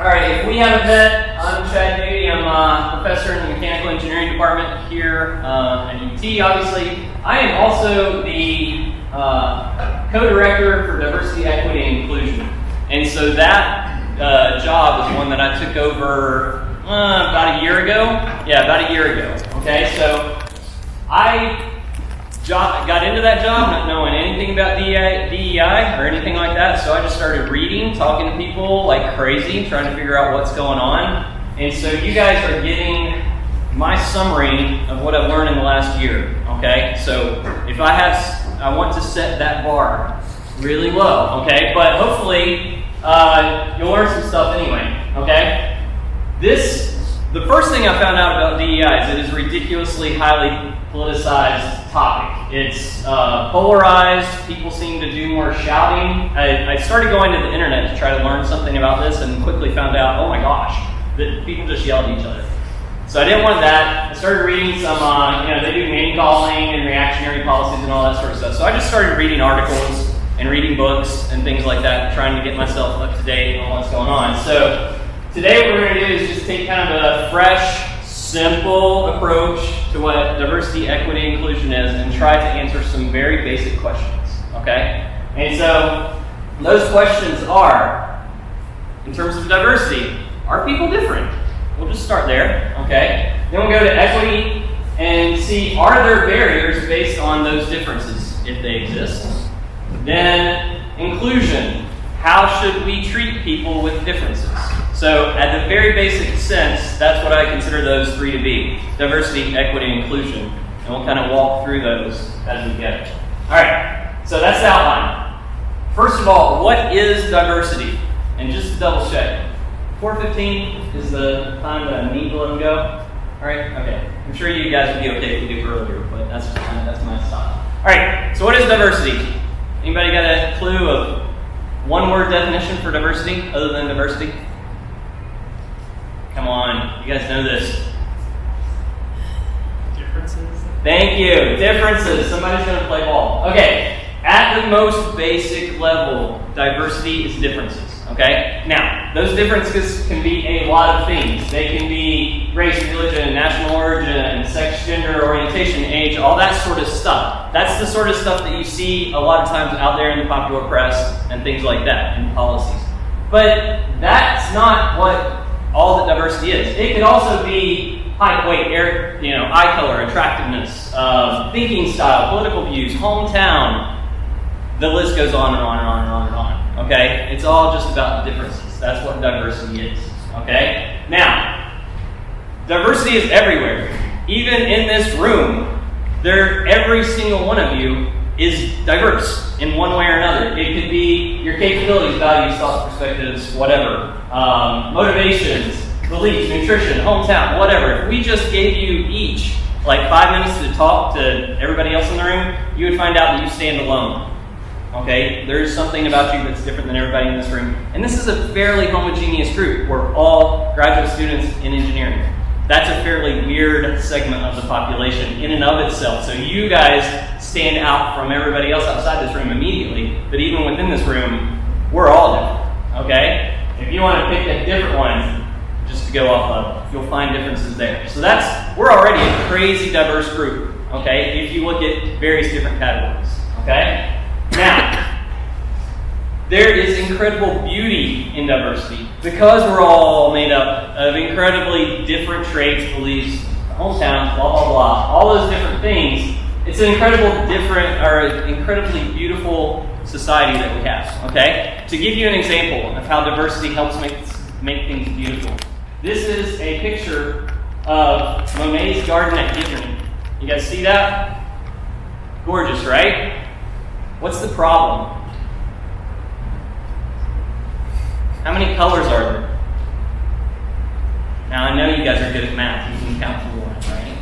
All right, if we haven't met, I'm Chad Beatty. I'm a professor in the Mechanical Engineering Department here at UT, obviously. I am also the co-director for Diversity, Equity, and Inclusion. And so that job is one that I took over about a year ago. Yeah, about a year ago. Okay, so I got into that job not knowing anything about DEI or anything like that, so I just started reading, talking to people like crazy, trying to figure out what's going on. And so you guys are getting my summary of what I've learned in the last year, okay? So if I want to set that bar really low, okay? But hopefully you'll learn some stuff anyway, okay? The first thing I found out about DEI is it is a ridiculously highly politicized topic. It's polarized. People seem to do more shouting. I started going to the internet to try to learn something about this and quickly found out, oh my gosh, that people just yell at each other. So I didn't want that. I started reading some, they do name calling and reactionary policies and all that sort of stuff. So I just started reading articles and reading books and things like that, trying to get myself up to date on what's going on. So today what we're going to do is just take kind of a fresh, simple approach to what diversity, equity, and inclusion is and try to answer some very basic questions, okay? And so those questions are, in terms of diversity, are people different? We'll just start there, okay? Then we'll go to equity and see, are there barriers based on those differences, if they exist? Then inclusion, how should we treat people with differences? So at the very basic sense, that's what I consider those three to be: diversity, equity, and inclusion. And we'll kind of walk through those as we get. All right, so that's the outline. First of all, what is diversity? And just to double check, 4:15 is the time that I need to let them go. All right, okay. I'm sure you guys would be okay if we do earlier, but that's my style. All right, so what is diversity? Anybody got a clue of one-word definition for diversity other than diversity? Come on, you guys know this. Differences? Thank you. Differences. Somebody's going to play ball. Okay. At the most basic level, diversity is differences. Okay? Now, those differences can be a lot of things. They can be race, religion, national origin, sex, gender, orientation, age, all that sort of stuff. That's the sort of stuff that you see a lot of times out there in the popular press and things like that in policies. But that's not what all that diversity is. It could also be height, weight, eye color, attractiveness, thinking style, political views, hometown. The list goes on and on and on and on and on. Okay? It's all just about the differences. That's what diversity is. Okay? Now, diversity is everywhere. Even in this room, every single one of you is diverse in one way or another. It could be your capabilities, values, thoughts, perspectives, whatever. Motivations, beliefs, nutrition, hometown, whatever. If we just gave you each like 5 minutes to talk to everybody else in the room, you would find out that you stand alone. Okay? There's something about you that's different than everybody in this room. And this is a fairly homogeneous group. We're all graduate students in engineering. That's a fairly weird segment of the population in and of itself. So you guys stand out from everybody else outside this room immediately, but even within this room, we're all different, okay? If you want to pick a different one, just to go off of, you'll find differences there. So we're already a crazy diverse group, okay? If you look at various different categories, okay? Now, there is incredible beauty in diversity because we're all made up of incredibly different traits, beliefs, hometowns, blah, blah, blah, all those different things. It's an incredibly beautiful society that we have, okay? To give you an example of how diversity helps make things beautiful, this is a picture of Monet's garden at Gizern. You guys see that? Gorgeous, right? What's the problem? How many colors are there? Now, I know you guys are good at math. You can count to one, right?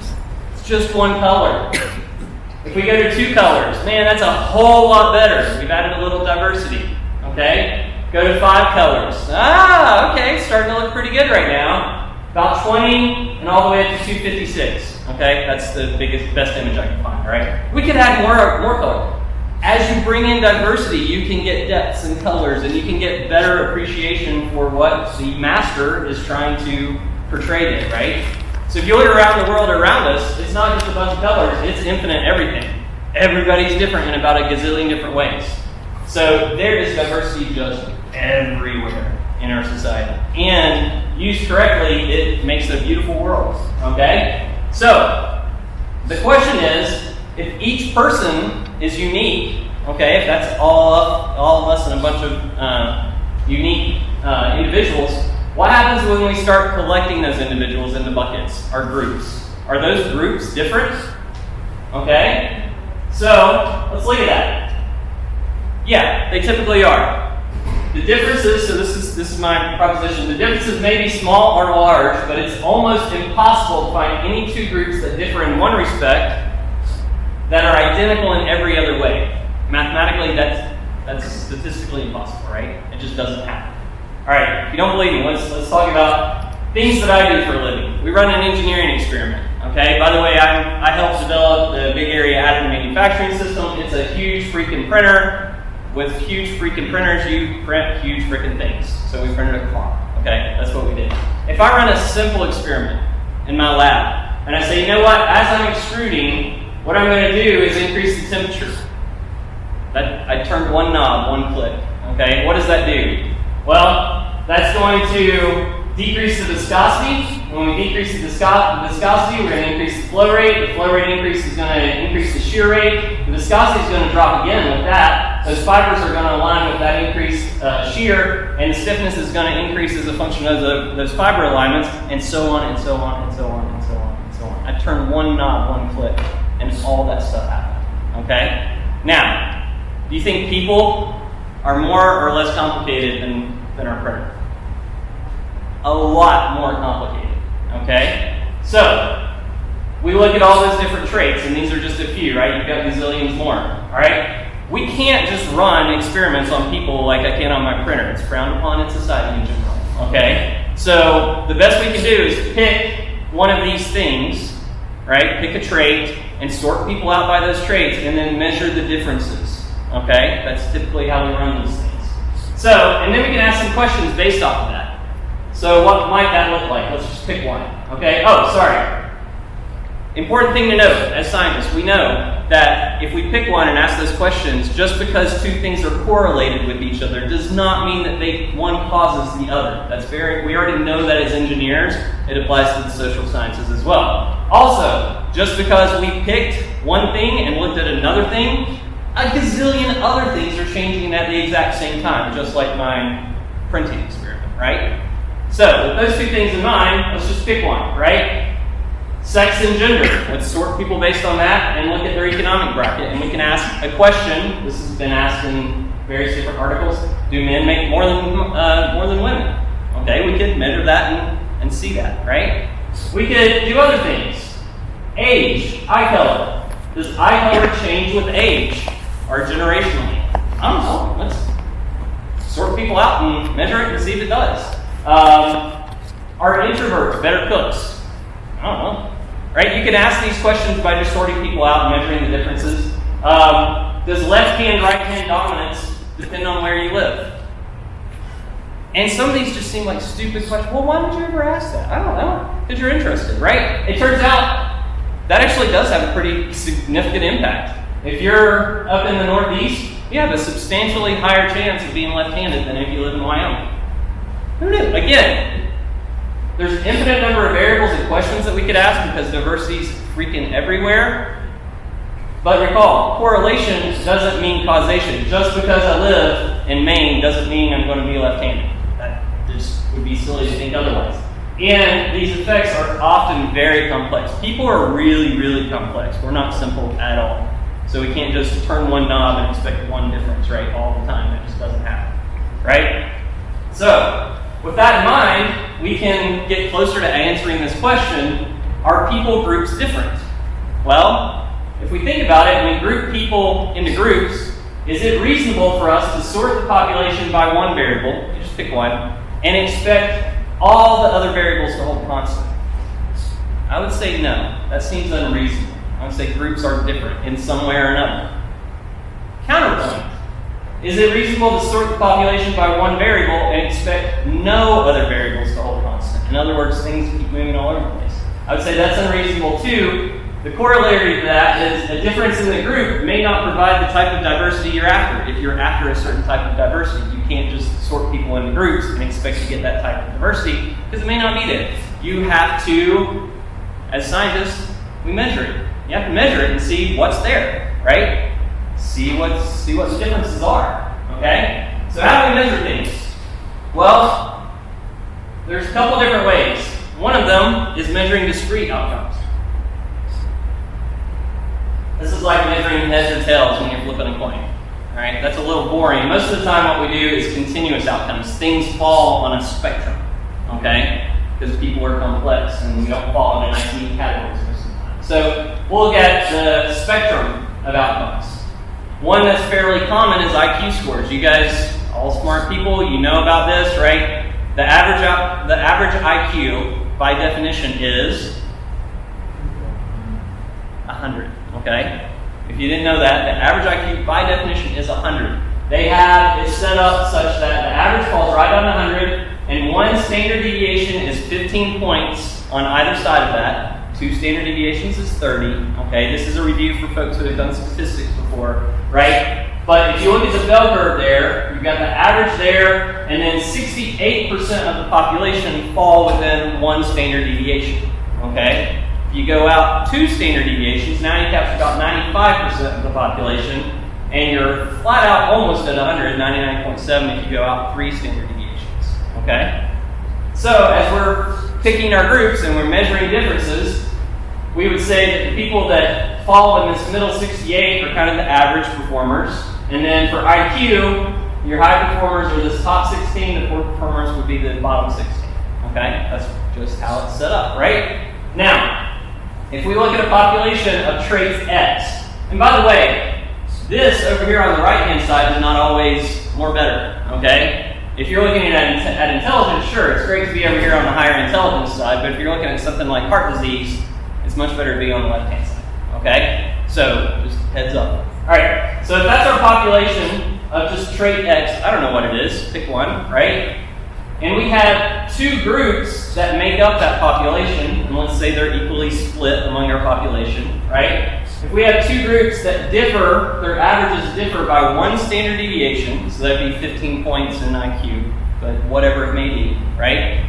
It's just one color. If we go to 2 colors, man, that's a whole lot better. We've added a little diversity, okay? Go to 5 colors. Okay, starting to look pretty good right now. About 20 and all the way up to 256, okay? That's the best image I can find, right? We could add more color. as you bring in diversity, you can get depths and colors, and you can get better appreciation for what the master is trying to portray there, right? So if you look around the world around us, it's not just a bunch of colors, it's infinite everything. Everybody's different in about a gazillion different ways. So there is diversity just everywhere in our society. And used correctly, it makes a beautiful world, okay? So the question is, if each person is unique, okay, if that's all of us and a bunch of unique individuals, what happens when we start collecting those individuals into buckets, or groups? Are those groups different? Okay, so let's look at that. Yeah, they typically are. The differences, so this is my proposition, the differences may be small or large, but it's almost impossible to find any two groups that differ in one respect that are identical in every other way. Mathematically, that's statistically impossible, right? It just doesn't happen. All right, if you don't believe me, let's talk about things that I do for a living. We run an engineering experiment, okay? By the way, I helped develop the big area additive manufacturing system. It's a huge freaking printer. With huge freaking printers, you print huge freaking things. So we printed a car, okay? That's what we did. If I run a simple experiment in my lab, and I say, you know what, as I'm extruding, what I'm going to do is increase the temperature. I turned one knob, one click, okay? What does that do? Well, that's going to decrease the viscosity. When we decrease the viscosity, we're going to increase the flow rate. The flow rate increase is going to increase the shear rate. The viscosity is going to drop again with that. Those fibers are going to align with that increased shear, and the stiffness is going to increase as a function of those fiber alignments, and so on, and so on, and so on, and so on, and so on. I turn one knob, one click, and all that stuff happened. Okay? Now, do you think people are more or less complicated than our printer? A lot more complicated, okay? So, we look at all those different traits, and these are just a few, right? You've got gazillions more, all right? We can't just run experiments on people like I can on my printer. It's frowned upon in society in general, okay? So, the best we can do is pick one of these things, right? Pick a trait, and sort people out by those traits, and then measure the differences, okay? That's typically how we run these things. So, and then we can ask some questions based off of that. So what might that look like? Let's just pick one, okay? Oh, sorry. Important thing to note, as scientists, we know that if we pick one and ask those questions, just because two things are correlated with each other does not mean that one causes the other. We already know that as engineers, it applies to the social sciences as well. Also, just because we picked one thing and looked at another thing, a gazillion other things are changing at the exact same time, just like my printing experiment, right? So, with those two things in mind, let's just pick one, right? Sex and gender. Let's sort people based on that and look at their economic bracket. And we can ask a question. This has been asked in various different articles. Do men make more than women? Okay, we could measure that and see that, right? We could do other things. Age, eye color. Does eye color change with age or generationally? I don't know. Let's sort people out and measure it and see if it does. Are introverts better cooks? I don't know. Right? You can ask these questions by just sorting people out and measuring the differences. Does left hand, right hand dominance depend on where you live? And some of these just seem like stupid questions. Well, why would you ever ask that? I don't know. Because you're interested, right? It turns out that actually does have a pretty significant impact. If you're up in the Northeast, you have a substantially higher chance of being left-handed than if you live in Wyoming. Who knew? Again, there's an infinite number of variables and questions that we could ask because diversity is freaking everywhere. But recall, correlation doesn't mean causation. Just because I live in Maine doesn't mean I'm going to be left-handed. That just would be silly to think otherwise. And these effects are often very complex. People are really, really complex. We're not simple at all. So we can't just turn one knob and expect one difference, right, all the time. That just doesn't happen, right? So, with that in mind, we can get closer to answering this question, are people groups different? Well, if we think about it, when we group people into groups, is it reasonable for us to sort the population by one variable, just pick one, and expect all the other variables to hold constant? I would say no. That seems unreasonable. I would say groups are different in some way or another. Counterpoint. Is it reasonable to sort the population by one variable and expect no other variables to hold constant? In other words, things keep moving all over the place. I would say that's unreasonable too. The corollary to that is a difference in the group may not provide the type of diversity you're after. If you're after a certain type of diversity, you can't just sort people into groups and expect to get that type of diversity because it may not be there. You have to, as scientists, we measure it. You have to measure it and see what's there, right? See what the differences are, okay? So how do we measure things? Well, there's a couple different ways. One of them is measuring discrete outcomes. This is like measuring heads or tails when you're flipping a coin, all right? That's a little boring. Most of the time what we do is continuous outcomes. Things fall on a spectrum, okay? Because people are complex and we don't fall into nice neat categories most of the time. So we'll look at the spectrum of outcomes. One that's fairly common is IQ scores. You guys, all smart people, you know about this, right? The average IQ, by definition, is 100, okay? If you didn't know that, the average IQ, by definition, is 100. They have it set up such that the average falls right on 100, and one standard deviation is 15 points on either side of that. 2 standard deviations is 30, okay? This is a review for folks who have done statistics before, right? But if you look at the bell curve there, you've got the average there, and then 68% of the population fall within 1 standard deviation, okay? If you go out 2 standard deviations, now you capture about 95% of the population, and you're flat out almost at 100, 99.7 if you go out 3 standard deviations, okay? So as we're picking our groups and we're measuring differences, we would say that the people that fall in this middle 68 are kind of the average performers. And then for IQ, your high performers are this top 16, the poor performers would be the bottom 16. Okay? That's just how it's set up, right? Now, if we look at a population of traits X, and by the way, this over here on the right-hand side is not always more better, okay? If you're looking at intelligence, sure, it's great to be over here on the higher intelligence side, but if you're looking at something like heart disease, it's much better to be on the left-hand side, okay? So, just heads up. All right, so if that's our population of just trait X, I don't know what it is, pick one, right? And we have 2 groups that make up that population, and let's say they're equally split among our population, right? If we have 2 groups that differ, their averages differ by 1 standard deviation, so that'd be 15 points in IQ, but whatever it may be, right?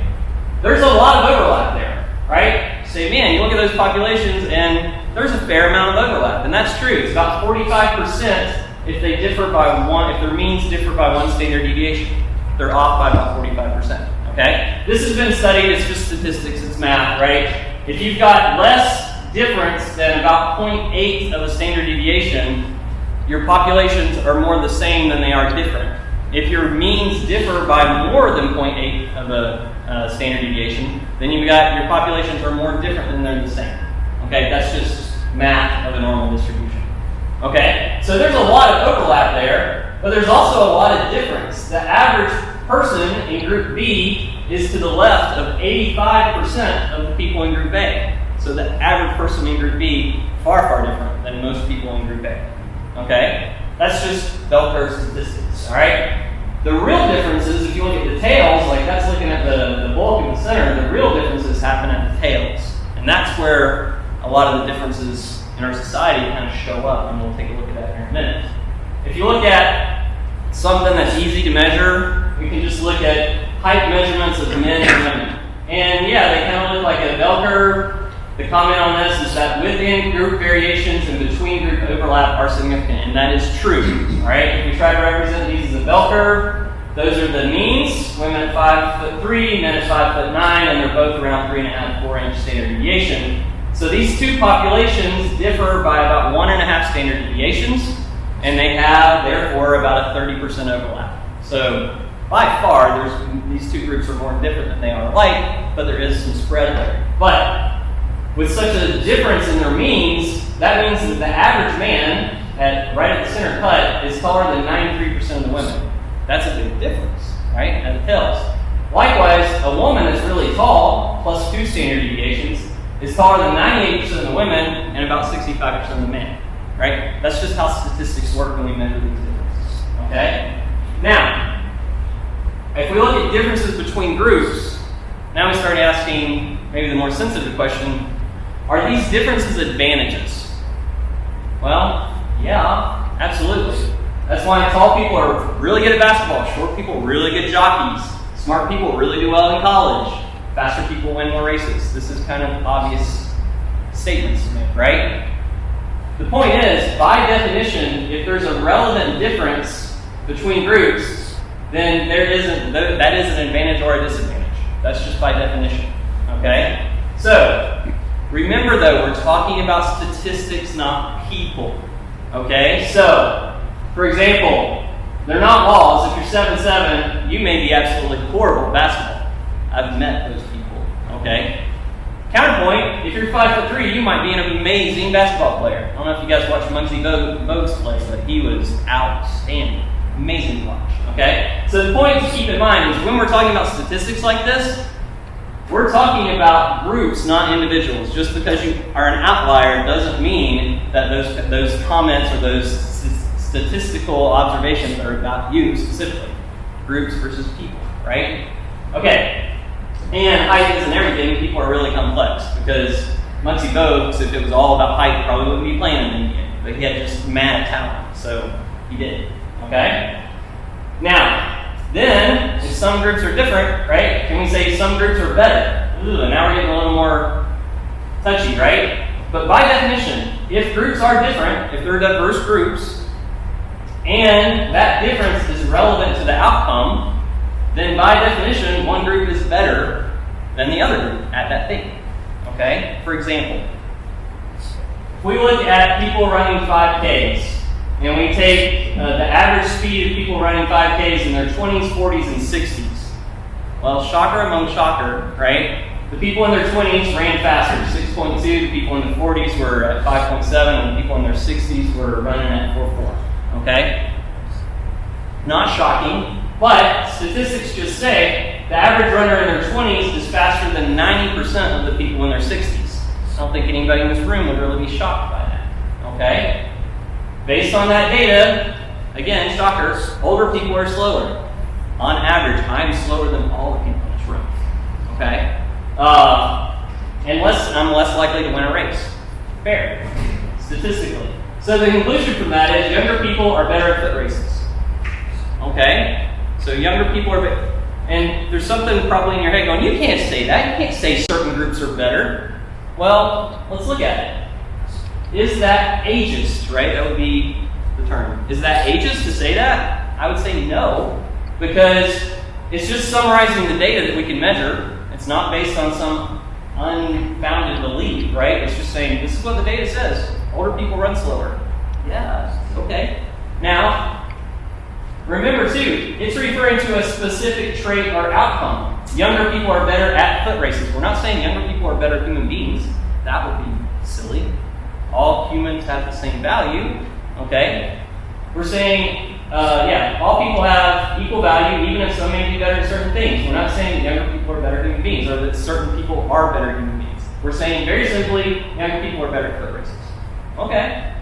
There's a lot of overlap there, right? Say, man, you look at those populations and there's a fair amount of overlap, and that's true. It's about 45% if they differ by 1, if their means differ by 1 standard deviation. They're off by about 45%, okay? This has been studied, it's just statistics, it's math, right? If you've got less difference than about 0.8 of a standard deviation, your populations are more the same than they are different. If your means differ by more than 0.8 of a standard deviation, then you've got your populations are more different than they're the same. Okay, that's just math of a normal distribution. Okay, so there's a lot of overlap there, but there's also a lot of difference. The average person in group B is to the left of 85% of the people in group A. So the average person in group B, far, far different than most people in group A. Okay? That's just bell curve statistics, all right? The real differences, if you look at the tails, like that's looking at the bulk in the center, the real differences happen at the tails. And that's where a lot of the differences in our society kind of show up, and we'll take a look at that here in a minute. If you look at something that's easy to measure, we can just look at height measurements of men and women. And yeah, they kind of look like a bell curve. The comment on this is that within group variations and between group overlap are significant, and that is true. All right, if we try to represent these as a bell curve, those are the means. Women at 5'3", men at 5'9", and they're both around 3.5, 4-inch standard deviation. So these 2 populations differ by about 1.5 standard deviations, and they have therefore about a 30% overlap. So by far, these 2 groups are more different than they are alike, but there is some spread there. But with such a difference in their means, that means that the average man, right at the center cut, is taller than 93% of the women. That's a big difference, right, at the tails. Likewise, a woman that's really tall, plus 2 standard deviations, is taller than 98% of the women and about 65% of the men. right? That's just how statistics work when we measure these differences, okay? Now, if we look at differences between groups, now we start asking maybe the more sensitive question, are these differences advantages? Well, yeah, absolutely. That's why tall people are really good at basketball, short people really good jockeys, smart people really do well in college, faster people win more races. This is kind of obvious statements to make, right? The point is, by definition, if there's a relevant difference between groups, then that is an advantage or a disadvantage. That's just by definition, okay? So, remember though, we're talking about statistics, not people, okay? So, for example, they're not laws. If you're 7'7", you may be absolutely horrible at basketball. I've met those people, okay? Counterpoint, if you're 5'3", you might be an amazing basketball player. I don't know if you guys watched Muggsy Bogues play, but he was outstanding. Amazing to watch, okay? So the point to keep in mind is when we're talking about statistics like this, we're talking about groups, not individuals. Just because you are an outlier doesn't mean that those comments or those statistical observations are about you specifically. Groups versus people, right? Okay. And height isn't everything. People are really complex because Muggsy Bogues, if it was all about height, probably wouldn't be playing in the NBA. But he had just mad talent, so he did. Okay? Now, then, if some groups are different, right, can we say some groups are better? Ooh, now we're getting a little more touchy, right? But by definition, if groups are different, if they're diverse groups, and that difference is relevant to the outcome, then by definition, one group is better than the other group at that thing. Okay? For example, if we look at people running 5Ks, and we take the average speed of people running 5Ks in their 20s, 40s, and 60s. Well, shocker among shocker, right? The people in their 20s ran faster, 6.2. The people in the 40s were at 5.7, and the people in their 60s were running at 4.4. Okay? Not shocking, but statistics just say the average runner in their 20s is faster than 90% of the people in their 60s. I don't think anybody in this room would really be shocked by that. Okay? Based on that data, again, shocker, older people are slower. On average, I'm slower than all the people in this room. Okay? I'm less likely to win a race. Fair. Statistically. So the conclusion from that is younger people are better at foot races. Okay? So younger people are better. And there's something probably in your head going, you can't say that. You can't say certain groups are better. Well, let's look at it. Is that ageist, right? That would be the term. Is that ageist to say that? I would say no, because it's just summarizing the data that we can measure. It's not based on some unfounded belief, right? It's just saying, this is what the data says. Older people run slower. Yeah, okay. Now, remember too, it's referring to a specific trait or outcome. Younger people are better at foot races. We're not saying younger people are better human beings. That would be silly. All humans have the same value, okay? We're saying, all people have equal value, even if some may be better at certain things. We're not saying younger people are better human beings, or that certain people are better human beings. We're saying, very simply, younger people are better at foot races. Okay.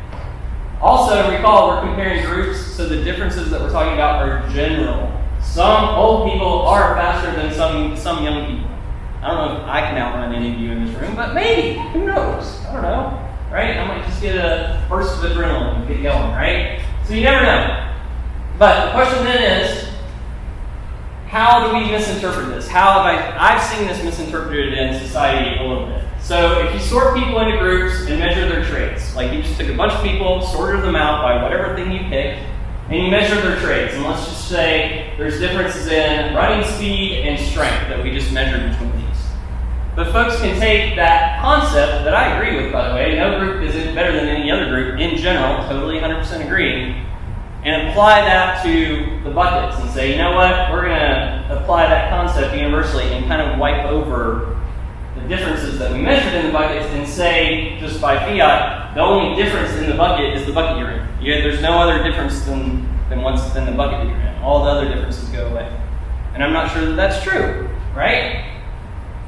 Also, recall, we're comparing groups, so the differences that we're talking about are general. Some old people are faster than some young people. I don't know if I can outrun any of you in this room, but maybe. Who knows? I don't know. Right? I might just get a burst of adrenaline and get going, right? So you never know. But the question then is, how do we misinterpret this? How have I've seen this misinterpreted in society a little bit. So if you sort people into groups and measure their traits, like you just took a bunch of people, sorted them out by whatever thing you picked, and you measure their traits, and let's just say there's differences in running speed and strength that we just measured between these. But folks can take that concept that I agree with, by the way, no group is better than any other group in general, totally 100% agree, and apply that to the buckets and say, you know what, we're going to apply that concept universally and kind of wipe over the differences that we measured in the buckets and say, just by fiat, the only difference in the bucket is the bucket you're in. There's no other difference than the bucket that you're in. All the other differences go away. And I'm not sure that that's true, right?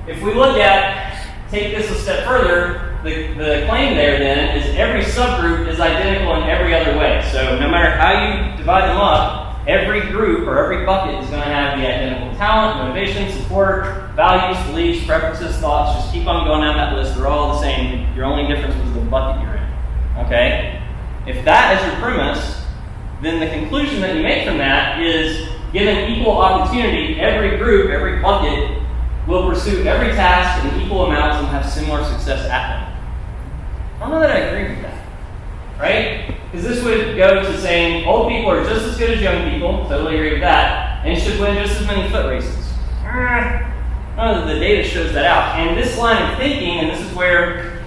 If we look at, take this a step further, the claim there then is every subgroup is identical in every other way. So no matter how you divide them up, every group or every bucket is going to have the identical talent, motivation, support, values, beliefs, preferences, thoughts. Just keep on going down that list. They're all the same. Your only difference was the bucket you're in. Okay? If that is your premise, then the conclusion that you make from that is, given equal opportunity, every group, every bucket will pursue every task in equal amounts and have similar success at them. I don't know that I agree with that. Right? Because this would go to saying old people are just as good as young people, totally agree with that, and should win just as many foot races. None of the data shows that out. And this line of thinking, and this is where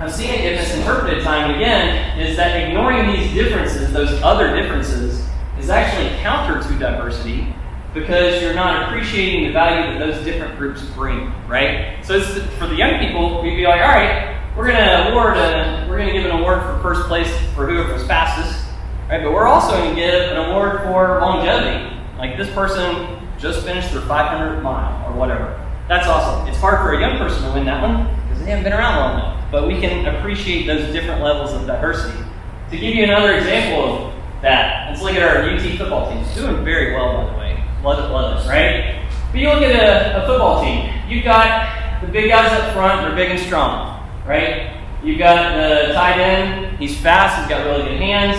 I've seen it get misinterpreted time and again, is that ignoring these differences, those other differences, is actually counter to diversity because you're not appreciating the value that those different groups bring, right? So it's for the young people, we'd be like, all right, we're going to give an award for first place for whoever was fastest, right? But we're also going to give an award for longevity. Like this person just finished their 500th mile or whatever. That's awesome. It's hard for a young person to win that one because they haven't been around long enough. But we can appreciate those different levels of diversity. To give you another example of that, let's look at our UT football team. It's doing very well, by the way. Love it, right? But you look at a football team. You've got the big guys up front. They're big and strong, right? You've got the tight end. He's fast. He's got really good hands.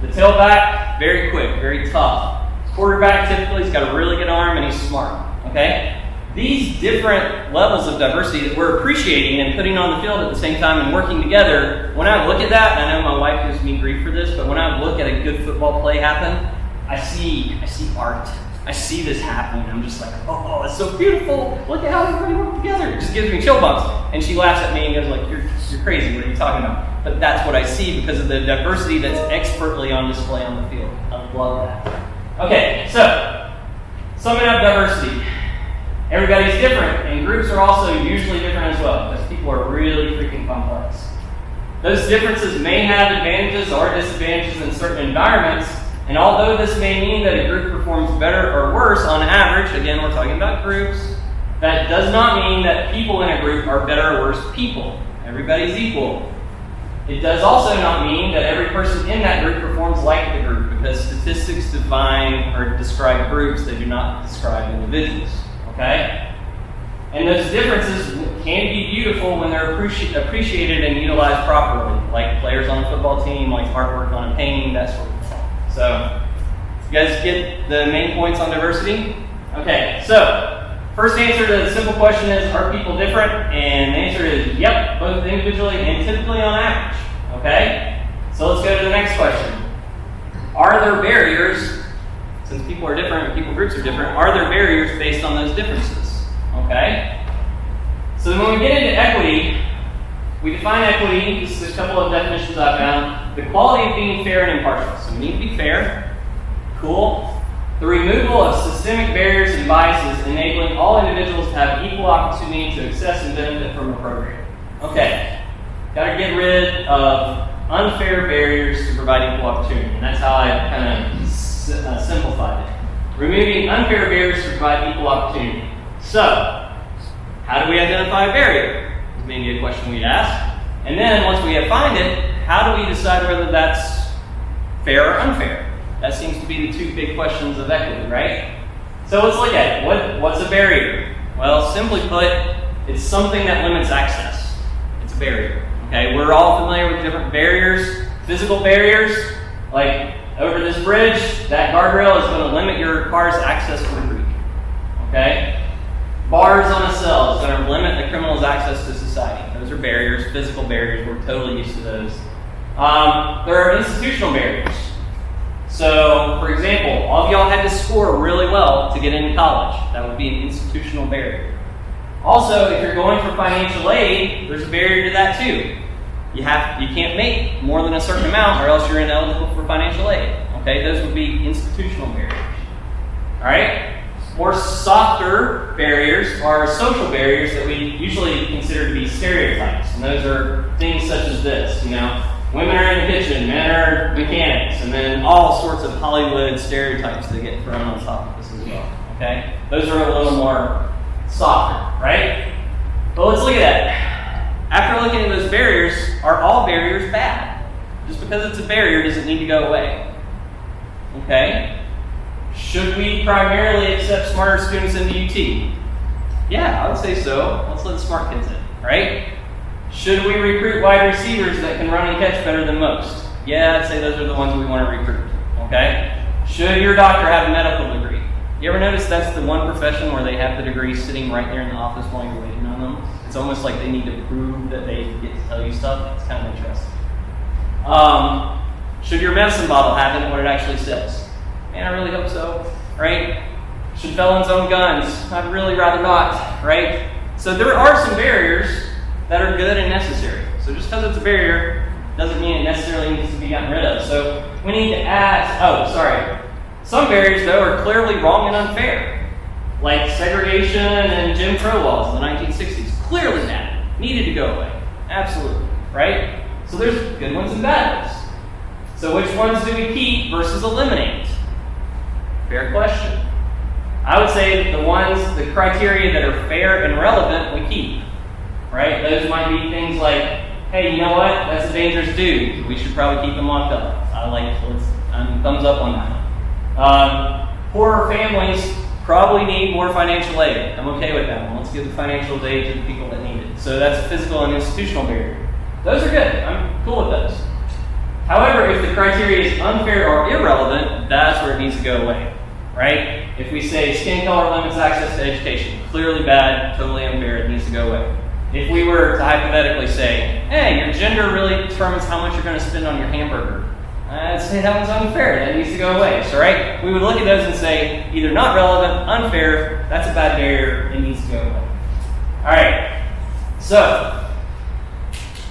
The tailback, very quick, very tough. Quarterback, typically, he's got a really good arm and he's smart, okay? These different levels of diversity that we're appreciating and putting on the field at the same time and working together, when I look at that, and I know my wife gives me grief for this, but when I look at a good football play happen, I see art. I see this happening. I'm just like, oh, it's so beautiful. Look at how everybody worked together. It just gives me chill bumps. And she laughs at me and goes like, you're crazy. What are you talking about? But that's what I see because of the diversity that's expertly on display on the field. I love that. Okay, so summing up diversity. Everybody's different, and groups are also usually different as well because people are really freaking complex. Those differences may have advantages or disadvantages in certain environments, and although this may mean that a group performs better or worse on average, again, we're talking about groups, that does not mean that people in a group are better or worse people. Everybody's equal. It does also not mean that every person in that group performs like the group because statistics define or describe groups, they do not describe individuals. Okay? And those differences can be beautiful when they're appreciated and utilized properly, like players on a football team, like artwork on a painting, that sort of thing. So, you guys get the main points on diversity? Okay, so, first answer to the simple question is, are people different? And the answer is, yep, both individually and typically on average. Okay? So let's go to the next question. Are there barriers, since people are different and people groups are different, are there barriers based on those differences? Okay? So then when we get into equity, we define equity, this is a couple of definitions I found. The quality of being fair and impartial. So we need to be fair. Cool. The removal of systemic barriers and biases, enabling all individuals to have equal opportunity to access and benefit from a program. Okay. Got to get rid of unfair barriers to provide equal opportunity. And that's how I kind of simplified it. Removing unfair barriers to provide equal opportunity. So, how do we identify a barrier? This may be a question we'd ask. And then, once we have found it, how do we decide whether that's fair or unfair? That seems to be the two big questions of equity, right? So let's look at it. What's a barrier? Well, simply put, it's something that limits access. It's a barrier. Okay, we're all familiar with different barriers, physical barriers, like over this bridge, that guardrail is going to limit your car's access to the creek. Okay? Bars on a cell is going to limit the criminal's access to society. Those are barriers, physical barriers. We're totally used to those. There are institutional barriers. So, for example, all of y'all had to score really well to get into college. That would be an institutional barrier. Also, if you're going for financial aid, there's a barrier to that too. You can't make more than a certain amount or else you're ineligible for financial aid. Okay, those would be institutional barriers. Alright? More softer barriers are social barriers that we usually consider to be stereotypes. And those are things such as this, women are in the kitchen, men are mechanics, and then all sorts of Hollywood stereotypes that get thrown on top of this as well. Okay? Those are a little more softer, right? But let's look at that. are all barriers bad? Just because it's a barrier doesn't need to go away. Okay? Should we primarily accept smarter students into UT? Yeah, I would say so. Let's let the smart kids in, right? Should we recruit wide receivers that can run and catch better than most? Yeah, I'd say those are the ones we want to recruit. Okay? Should your doctor have a medical degree? You ever notice that's the one profession where they have the degree sitting right there in the office while you're waiting on them? It's almost like they need to prove that they get to tell you stuff. It's kind of interesting. Should your medicine bottle have in it what it actually says? Man, I really hope so, right? Should felons own guns? I'd really rather not, right? So there are some barriers that are good and necessary. So just because it's a barrier doesn't mean it necessarily needs to be gotten rid of. So we need to add, some barriers though are clearly wrong and unfair. Like segregation and Jim Crow laws in the 1960s. Clearly bad. Needed to go away. Absolutely, right? So there's good ones and bad ones. So which ones do we keep versus eliminate? Fair question. I would say the criteria that are fair and relevant, we keep. Right? Those might be things like, hey, you know what? That's a dangerous dude. We should probably keep him locked up. Thumbs up on that. Poorer families probably need more financial aid. I'm okay with that one. Let's give the financial aid to the people that need it. So that's a physical and institutional barrier. Those are good. I'm cool with those. However, if the criteria is unfair or irrelevant, that's where it needs to go away. Right? If we say skin color limits access to education, clearly bad, totally unfair, it needs to go away. If we were to hypothetically say, hey, your gender really determines how much you're going to spend on your hamburger, I'd say that one's unfair, that needs to go away. So, right? We would look at those and say, either not relevant, unfair, that's a bad barrier, it needs to go away. Alright, so,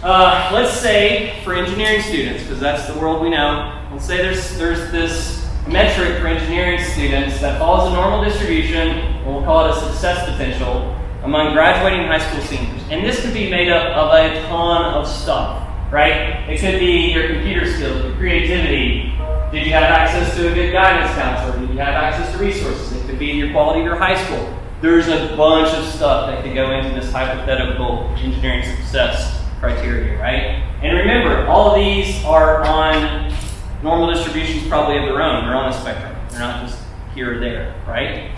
let's say for engineering students, because that's the world we know, let's say there's this metric for engineering students that follows a normal distribution, and we'll call it a success potential, among graduating high school seniors. And this could be made up of a ton of stuff, right? It could be your computer skills, your creativity. Did you have access to a good guidance counselor? Did you have access to resources? It could be your quality of your high school. There's a bunch of stuff that could go into this hypothetical engineering success criteria, right? And remember, all of these are on normal distributions probably of their own. They're on a spectrum. They're not just here or there, right?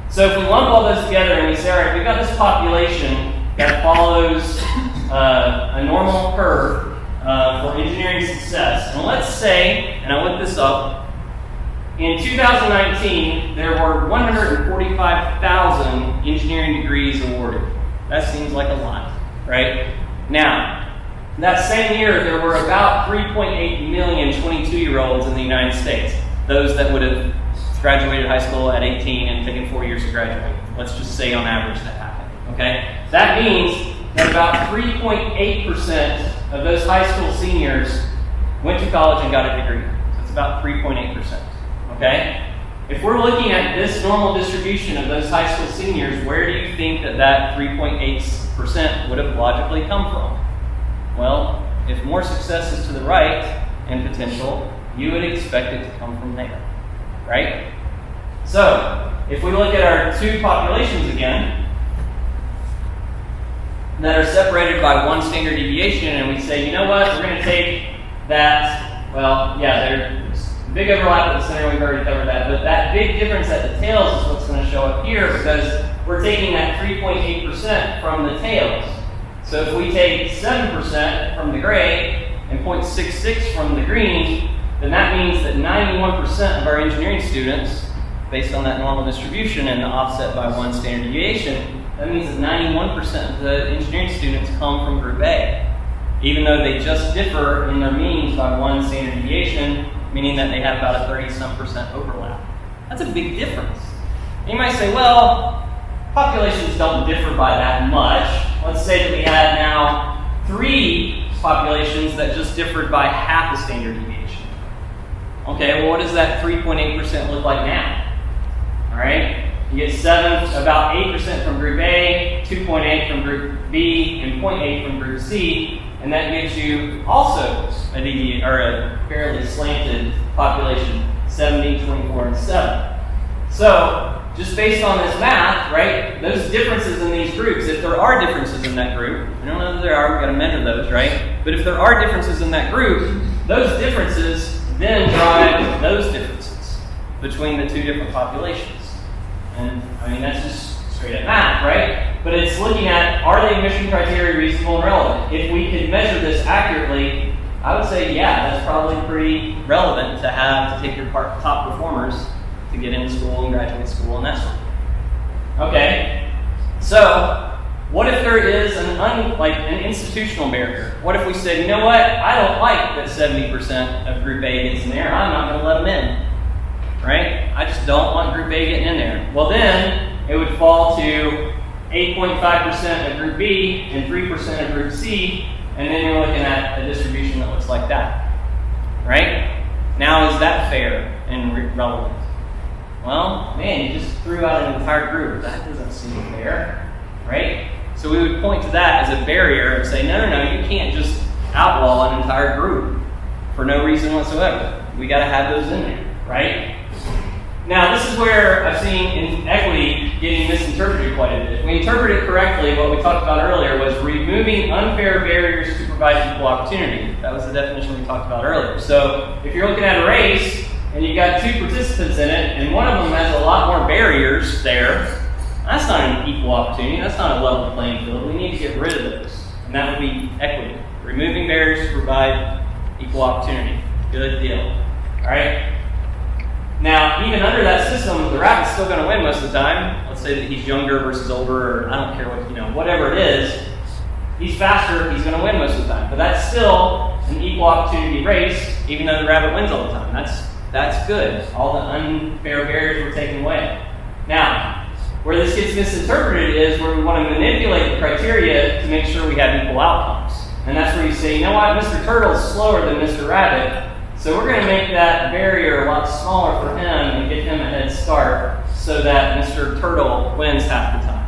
So if we lump all those together and we say, all right, we've got this population that follows a normal curve for engineering success. And let's say, and I looked this up, in 2019, there were 145,000 engineering degrees awarded. That seems like a lot, right? Now, that same year, there were about 3.8 million 22-year-olds in the United States. Those that would have graduated high school at 18 and taken 4 years to graduate. Let's just say on average that happened, okay? That means that about 3.8% of those high school seniors went to college and got a degree. So it's about 3.8%, okay? If we're looking at this normal distribution of those high school seniors, where do you think that 3.8% would have logically come from? Well, if more success is to the right and potential, you would expect it to come from there, right? So, if we look at our two populations again, that are separated by one standard deviation, and we say, you know what, we're going to take that, well, yeah, there's big overlap at the center, we've already covered that, but that big difference at the tails is what's going to show up here, because we're taking that 3.8% from the tails. So if we take 7% from the gray and 0.66 from the green, then that means that 91% of our engineering students, based on that normal distribution and the offset by one standard deviation, that means that 91% of the engineering students come from group A, even though they just differ in their means by one standard deviation, meaning that they have about a 30-some% overlap. That's a big difference. And you might say, well, populations don't differ by that much. Let's say that we had now 3 populations that just differed by half a standard deviation. Okay, well, what does that 3.8% look like now? All right, you get about 8% from group A, 2.8 from group B, and 0.8 from group C, and that gives you also a fairly slanted population, 70, 24, and 7. So, just based on this math, right, those differences in these groups, if there are differences in that group, I don't know that there are, we've got to measure those, right? But if there are differences in that group, those differences then drive those differences between the two different populations. And I mean, that's just straight up math, right? But it's looking at, are the admission criteria reasonable and relevant? If we could measure this accurately, I would say, yeah, that's probably pretty relevant to have to take your top performers to get into school and graduate school and that sort of thing. Okay, so what if there is an institutional barrier? What if we said, you know what, I don't like that 70% of Group A gets in there, I'm not going to let them in, right? I just don't want Group A getting in there. Well then, it would fall to 8.5% of Group B and 3% of Group C, and then you're looking at a distribution that looks like that, right? Now, is that fair and relevant? Well, man, you just threw out an entire group. That doesn't seem fair, right? So we would point to that as a barrier and say, no, you can't just outlaw an entire group for no reason whatsoever. We got to have those in there, right? Now, this is where I've seen inequity getting misinterpreted quite a bit. If we interpret it correctly, what we talked about earlier was removing unfair barriers to provide equal opportunity. That was the definition we talked about earlier. So if you're looking at a race and you've got two participants in it, and one of them has a lot more barriers there, that's not an equal opportunity. That's not a level playing field. We need to get rid of those. And that would be equity. Removing barriers to provide equal opportunity. Good deal. All right? Now, even under that system, the rabbit's still going to win most of the time. Let's say that he's younger versus older, or I don't care what, whatever it is. He's faster, he's going to win most of the time. But that's still an equal opportunity race, even though the rabbit wins all the time. That's good. All the unfair barriers were taken away. Now, where this gets misinterpreted is where we want to manipulate the criteria to make sure we have equal outcomes. And that's where you say, you know what, Mr. Turtle's slower than Mr. Rabbit, so we're going to make that barrier a lot smaller for him and get him a head start so that Mr. Turtle wins half the time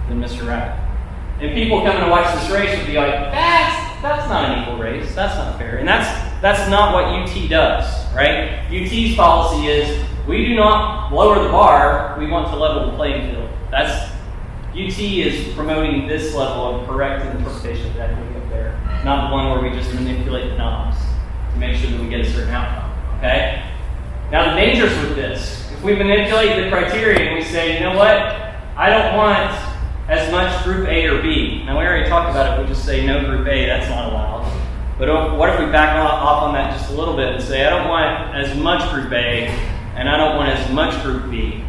than Mr. Rabbit. And people coming to watch this race would be like, that's not an equal race, that's not fair. And that's not what UT does, right? UT's policy is, we do not lower the bar, we want to level the playing field. UT is promoting this level of correct interpretation of equity up there, not the one where we just manipulate the knobs to make sure that we get a certain outcome, okay? Now the dangers with this, if we manipulate the criteria and we say, you know what, I don't want as much Group A or B. Now we already talked about it, we just say no Group A, that's not allowed. But what if we back off on that just a little bit and say, I don't want as much Group A, and I don't want as much Group B.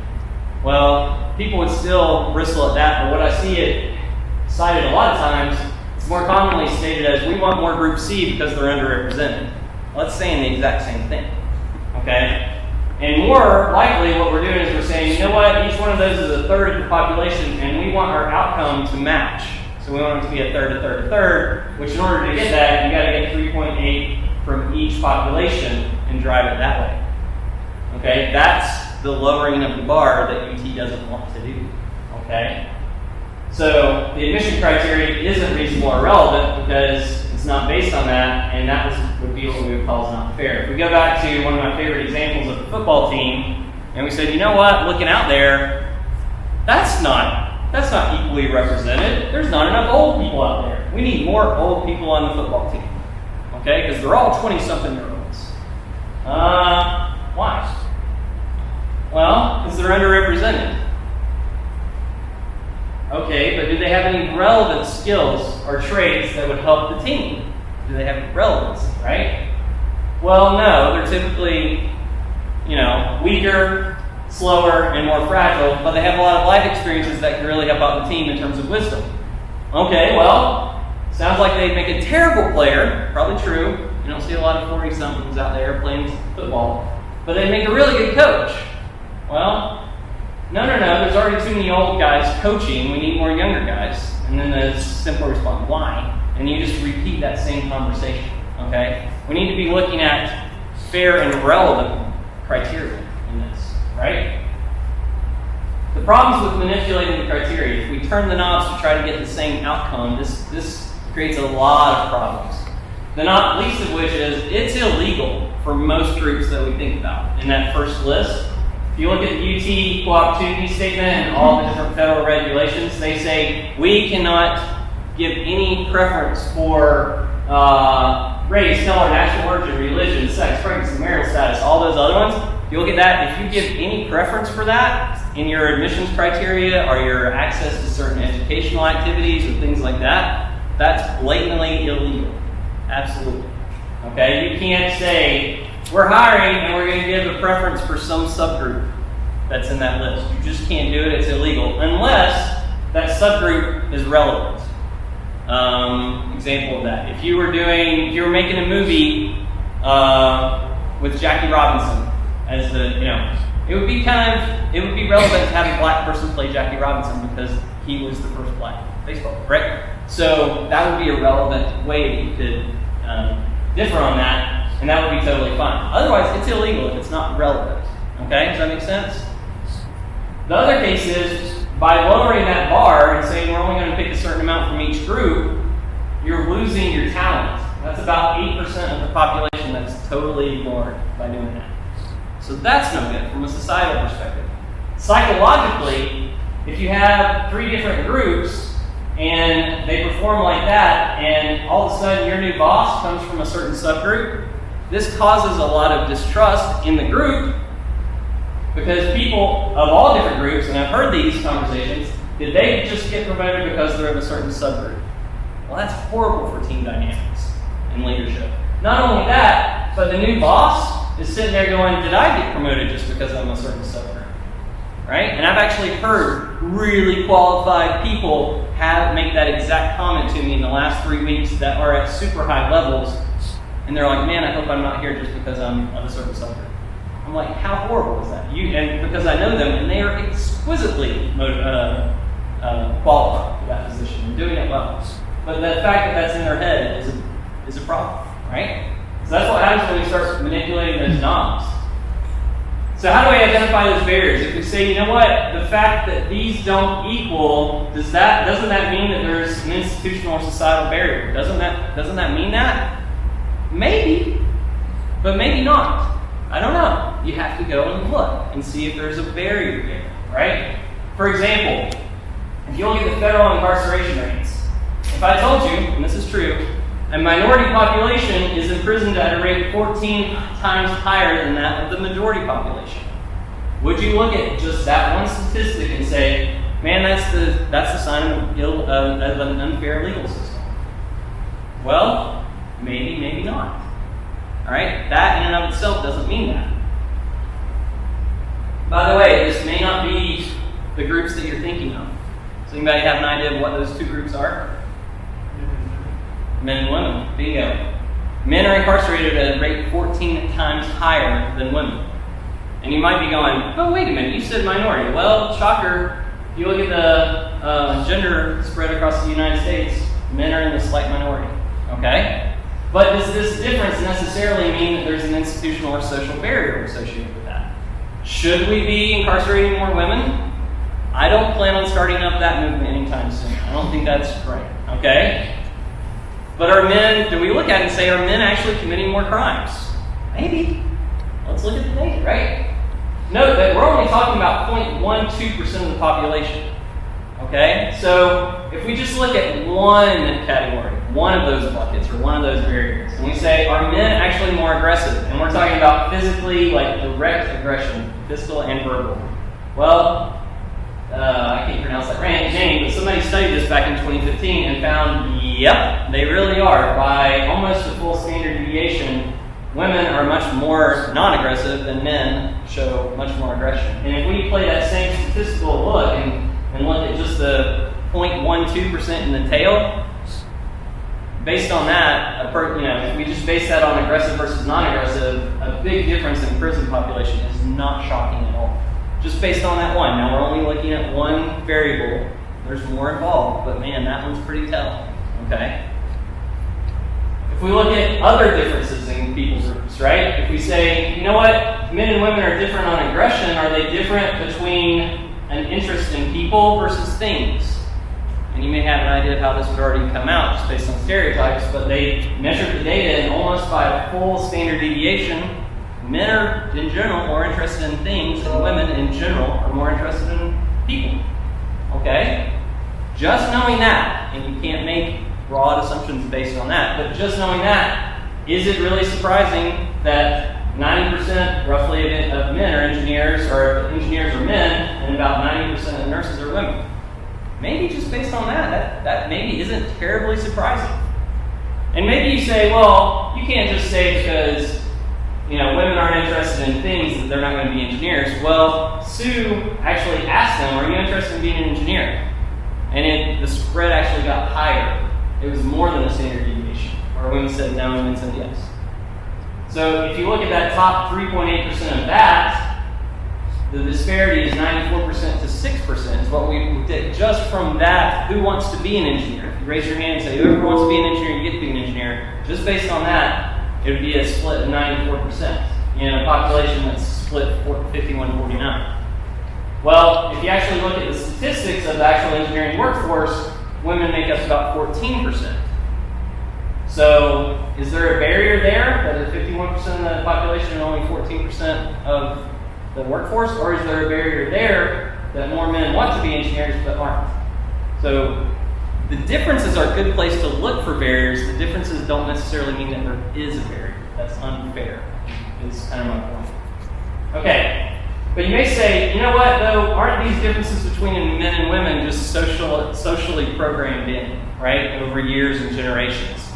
Well, people would still bristle at that, but what I see it cited a lot of times, it's more commonly stated as, we want more Group C because they're underrepresented. Well, it's saying the exact same thing, okay? And more likely what we're doing is we're saying, you know what, each one of those is a third of the population, and we want our outcome to match. So we want it to be a third, a third, a third, which in order to get that, you got to get 3.8 from each population and drive it that way. Okay, that's the lowering of the bar that UT doesn't want to do, okay? So the admission criteria isn't reasonable or relevant because it's not based on that, and that would be what we would call is not fair. If we go back to one of my favorite examples of the football team, and we said, you know what, looking out there, that's not equally represented. There's not enough old people out there. We need more old people on the football team, okay? Because they're all 20-something-year-olds. Why? Well, because they're underrepresented. Okay, but do they have any relevant skills or traits that would help the team? Do they have relevance, right? Well, no, they're typically, weaker, slower, and more fragile, but they have a lot of life experiences that can really help out the team in terms of wisdom. Okay, well, sounds like they'd make a terrible player, probably true. You don't see a lot of 40-somethings out there playing football, but they'd make a really good coach. Well, no, there's already too many old guys coaching, we need more younger guys. And then the simple response, why? And you just repeat that same conversation, okay? We need to be looking at fair and relevant criteria in this, right? The problems with manipulating the criteria, if we turn the knobs to try to get the same outcome, this creates a lot of problems. The not least of which is it's illegal for most groups that we think about in that first list. If you look at the UT Equal Opportunity Statement and all the different federal regulations, they say we cannot give any preference for race, color, national origin, religion, sex, pregnancy, marital status, all those other ones, if you look at that, if you give any preference for that in your admissions criteria or your access to certain educational activities or things like that, that's blatantly illegal. Absolutely. Okay? You can't say, we're hiring and we're going to give a preference for some subgroup that's in that list. You just can't do it. It's illegal unless that subgroup is relevant. Example of that. If you were making a movie with Jackie Robinson as it would be relevant to have a black person play Jackie Robinson because he was the first black baseball player, right? So that would be a relevant way that you could differ on that, and that would be totally fine. Otherwise, it's illegal if it's not relevant. Okay, does that make sense? The other case is, by lowering that bar and saying we're only going to pick a certain amount from each group, you're losing your talent. That's about 8% of the population that's totally ignored by doing that. So that's no good from a societal perspective. Psychologically, if you have 3 different groups and they perform like that, and all of a sudden your new boss comes from a certain subgroup, this causes a lot of distrust in the group because people of all different groups, and I've heard these conversations, did they just get promoted because they're of a certain subgroup? Well, that's horrible for team dynamics and leadership. Not only that, but the new boss is sitting there going, did I get promoted just because I'm a certain subgroup? Right? And I've actually heard really qualified people make that exact comment to me in the last 3 weeks that are at super high levels, and they're like, man, I hope I'm not here just because I'm of a certain subgroup. I'm like, how horrible is that? And because I know them, and they are exquisitely qualified for that position and doing it well. But the fact that that's in their head is a problem, right? So that's what happens when we start manipulating those knobs. So how do we identify those barriers? If we say, you know what, the fact that these don't equal, doesn't that mean that there's an institutional or societal barrier? Doesn't that mean that? Maybe, but maybe not. I don't know. You have to go and look and see if there's a barrier there, right? For example, if you look at the federal incarceration rates, if I told you, and this is true, a minority population is imprisoned at a rate 14 times higher than that of the majority population, would you look at just that one statistic and say, man, that's the sign of an unfair legal system? Well, maybe not. All right, that in and of itself doesn't mean that. By the way, this may not be the groups that you're thinking of. Does anybody have an idea of what those 2 groups are? Men and women. Bingo. Men are incarcerated at a rate 14 times higher than women. And you might be going, oh, wait a minute, you said minority. Well, shocker, if you look at the gender spread across the United States, men are in the slight minority. Okay? But does this difference necessarily mean that there's an institutional or social barrier associated with that? Should we be incarcerating more women? I don't plan on starting up that movement anytime soon. I don't think that's right. Okay? But do we look at it and say, are men actually committing more crimes? Maybe. Let's look at the data, right? Note that we're only talking about 0.12% of the population. Okay? So if we just look at one category, one of those buckets or one of those barriers, and we say, are men actually more aggressive? And we're talking about physically, like direct aggression, physical and verbal. Well, I can't pronounce that name, but somebody studied this back in 2015 and found, yep, they really are. By almost a full standard deviation, women are much more non-aggressive than men show much more aggression. And if we play that same statistical look and look at just the 0.12% in the tail, based on that, if we just base that on aggressive versus non-aggressive, a big difference in prison population is not shocking at all. Just based on that one. Now we're only looking at one variable. There's more involved, but man, that one's pretty telling. Okay? If we look at other differences in people's groups, right? If we say, you know what, men and women are different on aggression, are they different between an interest in people versus things? And you may have an idea of how this would already come out just based on stereotypes, but they measured the data and almost by a full standard deviation, men are in general more interested in things and women in general are more interested in people. Okay? Just knowing that, that, and you can't make broad assumptions based on that. But just knowing that, is it really surprising that 90% roughly of men are engineers, or engineers are men, and about 90% of nurses are women? Maybe just based on that maybe isn't terribly surprising. And maybe you say, well, you can't just say because women aren't interested in things that they're not going to be engineers. Well, Sue actually asked them, are you interested in being an engineer? And the spread actually got higher. It was more than a standard deviation. Or women said no, women said yes. So if you look at that top 3.8% of that, the disparity is 94% to 6% is what we did just from that. Who wants to be an engineer? If you raise your hand and say, whoever wants to be an engineer, you get to be an engineer. Just based on that, it would be a split of 94% in a population that's split 51-49. Well, if you actually look at the statistics of the actual engineering workforce, women make up about 14%. So, is there a barrier there that is 51% of the population and only 14% of the workforce? Or is there a barrier there that more men want to be engineers but aren't? So, the differences are a good place to look for barriers. The differences don't necessarily mean that there is a barrier. That's unfair, is kind of my point. Okay, but you may say, you know what, though, aren't these differences between men and women just socially programmed in, right, over years and generations?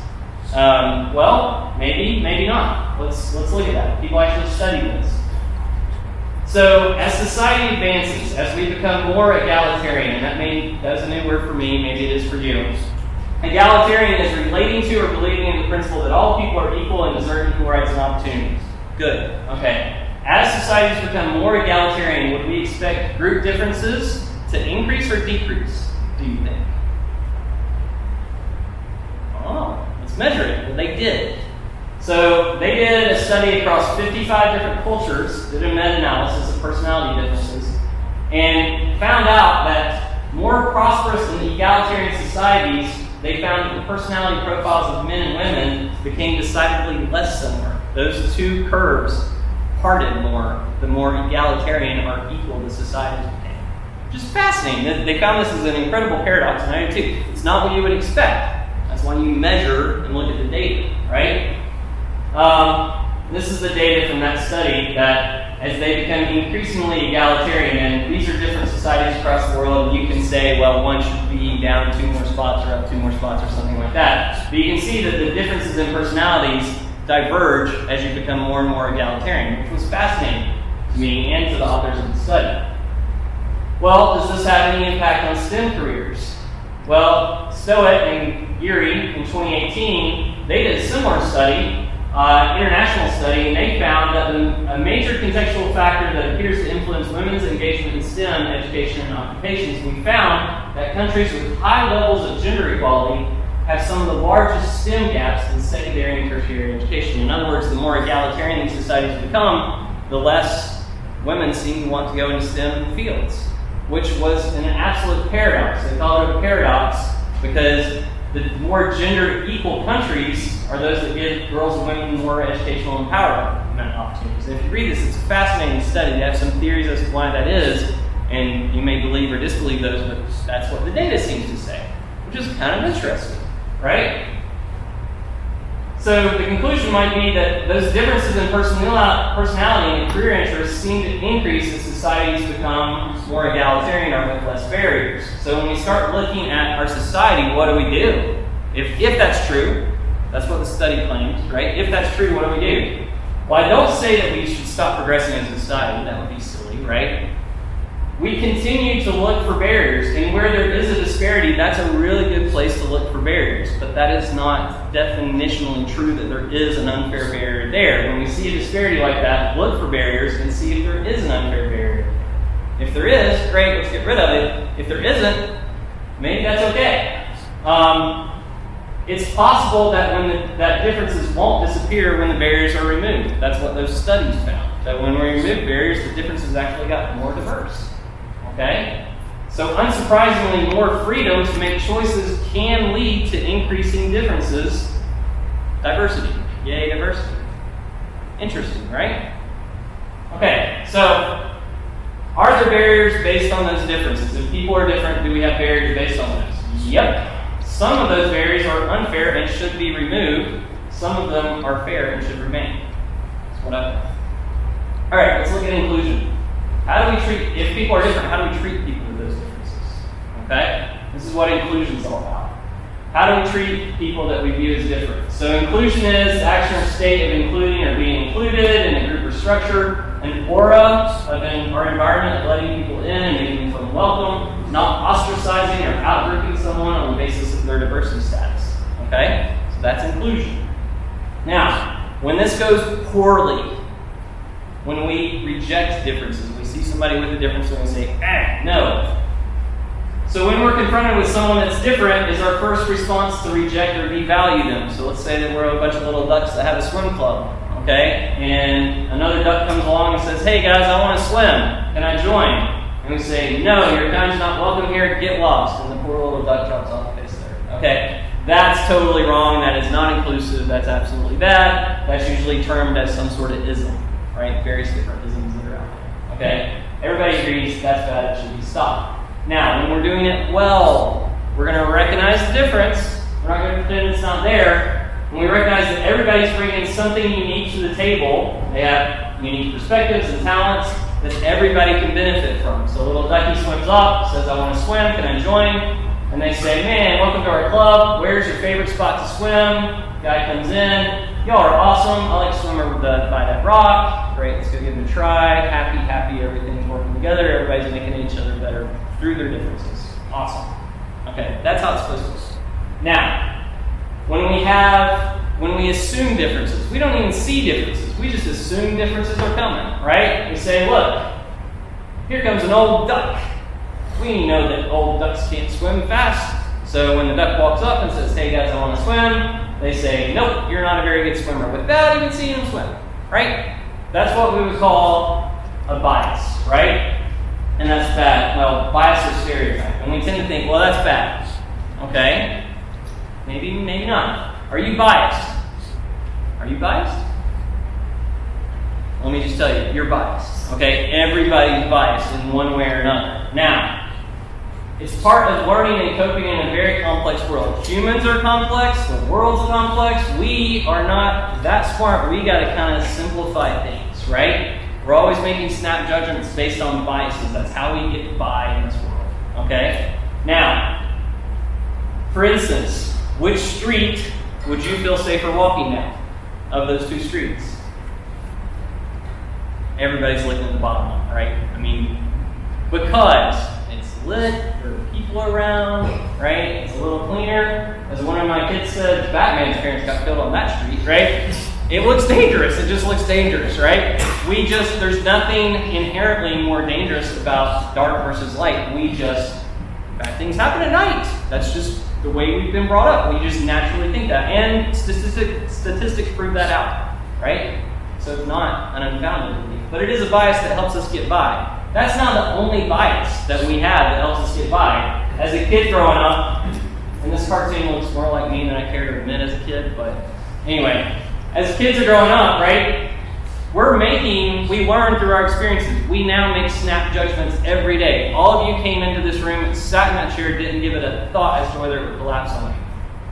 Well, maybe not. Let's look at that. People actually study this. So, as society advances, as we become more egalitarian, and that's a new word for me, maybe it is for you. Egalitarian is relating to or believing in the principle that all people are equal and deserve equal rights and opportunities. Good. Okay. As societies become more egalitarian, would we expect group differences to increase or decrease, do you think? Oh, let's measure it. Well, they did. So they did a study across 55 different cultures, did a meta-analysis of personality differences, and found out that more prosperous and egalitarian societies, they found that the personality profiles of men and women became decidedly less similar. Those two curves parted more, the more egalitarian or equal the societies became. Which is fascinating. They found this as an incredible paradox, and I do too. It's not what you would expect. That's why you measure and look at the data, right? This is the data from that study that as they become increasingly egalitarian, and these are different societies across the world, you can say, well, one should be down 2 more spots or up 2 more spots or something like that. But you can see that the differences in personalities diverge as you become more and more egalitarian, which was fascinating to me and to the authors of the study. Well, does this have any impact on STEM careers? Well, Stoet and Geary in 2018, they did a similar study, international study, and they found that a major contextual factor that appears to influence women's engagement in STEM education and occupations, we found that countries with high levels of gender equality have some of the largest STEM gaps in secondary and tertiary education. In other words, the more egalitarian these societies become, the less women seem to want to go into STEM fields, which was an absolute paradox. They call it a paradox because the more gender equal countries are those that give girls and women more educational empowerment opportunities. And if you read this, it's a fascinating study. They have some theories as to why that is, and you may believe or disbelieve those, but that's what the data seems to say, which is kind of interesting, right? So the conclusion might be that those differences in personality and career interests seem to increase as societies become more egalitarian or with less barriers. So when we start looking at our society, what do? If that's true, that's what the study claims, right? If that's true, what do? Well, I don't say that we should stop progressing as a society. That would be silly, right? We continue to look for barriers, and where there is a disparity, that's a really good place to look for barriers. But that is not definitionally true that there is an unfair barrier there. When we see a disparity like that, look for barriers and see if there is an unfair barrier. If there is, great, let's get rid of it. If there isn't, maybe that's okay. It's possible that that differences won't disappear when the barriers are removed. That's what those studies found. That when we remove barriers, the differences actually got more diverse. Okay? So unsurprisingly, more freedom to make choices can lead to increasing differences. Diversity. Yay, diversity. Interesting, right? Okay, so are there barriers based on those differences? If people are different, do we have barriers based on those? Yep. Some of those barriers are unfair and should be removed. Some of them are fair and should remain. That's what I've done. All right, let's look at inclusion. How do we treat, if people are different, how do we treat people with those differences? Okay? This is what inclusion is all about. How do we treat people that we view as different? So inclusion is the action or state of including or being included in a group or structure, an aura of our environment of letting people in and making them feel welcome, not ostracizing or outgrouping someone on the basis of their diversity status. Okay? So that's inclusion. Now, when this goes poorly, when we reject differences, we see somebody with a difference and we say, no. So when we're confronted with someone that's different, is our first response to reject or devalue them. So let's say that we're a bunch of little ducks that have a swim club, okay? And another duck comes along and says, hey guys, I want to swim. Can I join? And we say, no, your kind's not welcome here, get lost. And the poor little duck drops off the face there, okay? That's totally wrong, that is not inclusive, that's absolutely bad. That's usually termed as some sort of ism, right? Various different isms that are out there, okay? Everybody agrees that's bad, it should be stopped. Now, when we're doing it well, we're going to recognize the difference. We're not going to pretend it's not there. When we recognize that everybody's bringing something unique to the table, they have unique perspectives and talents that everybody can benefit from. So a little ducky swims up, says, I want to swim, can I join? And they say, man, welcome to our club. Where's your favorite spot to swim? Guy comes in, y'all are awesome. I like to swim over by that rock. Great, let's go give it a try. Happy, everything's working together. Everybody's making each other better through their differences. Awesome. Okay, that's how it's supposed to be. Now, when we assume differences, we don't even see differences. We just assume differences are coming, right? We say, look, here comes an old duck. We know that old ducks can't swim fast. So when the duck walks up and says, hey guys, I want to swim, they say, nope, you're not a very good swimmer, without even seeing him swim, right? That's what we would call a bias, right? And that's bad. Well, bias or stereotype. And we tend to think, well, that's bad. Okay? Maybe not. Are you biased? Are you biased? Let me just tell you, you're biased. Okay? Everybody's biased in one way or another. Now, it's part of learning and coping in a very complex world. Humans are complex, the world's complex. We are not that smart. We got to kind of simplify things, right? We're always making snap judgments based on biases. That's how we get by in this world, okay? Now, for instance, which street would you feel safer walking down of those two streets? Everybody's looking at the bottom one, right? I mean, because it's lit, there are people around, right? It's a little cleaner. As one of my kids said, Batman's parents got killed on that street, right? It looks dangerous. It just looks dangerous, right? There's nothing inherently more dangerous about dark versus light. Bad things happen at night. That's just the way we've been brought up. We just naturally think that. And statistics prove that out, right? So it's not an unfounded belief. But it is a bias that helps us get by. That's not the only bias that we have that helps us get by. As a kid growing up, and this cartoon looks more like me than I care to admit as a kid, but anyway, as kids are growing up, right, we learn through our experiences. We now make snap judgments every day. All of you came into this room and sat in that chair, didn't give it a thought as to whether it would collapse on you.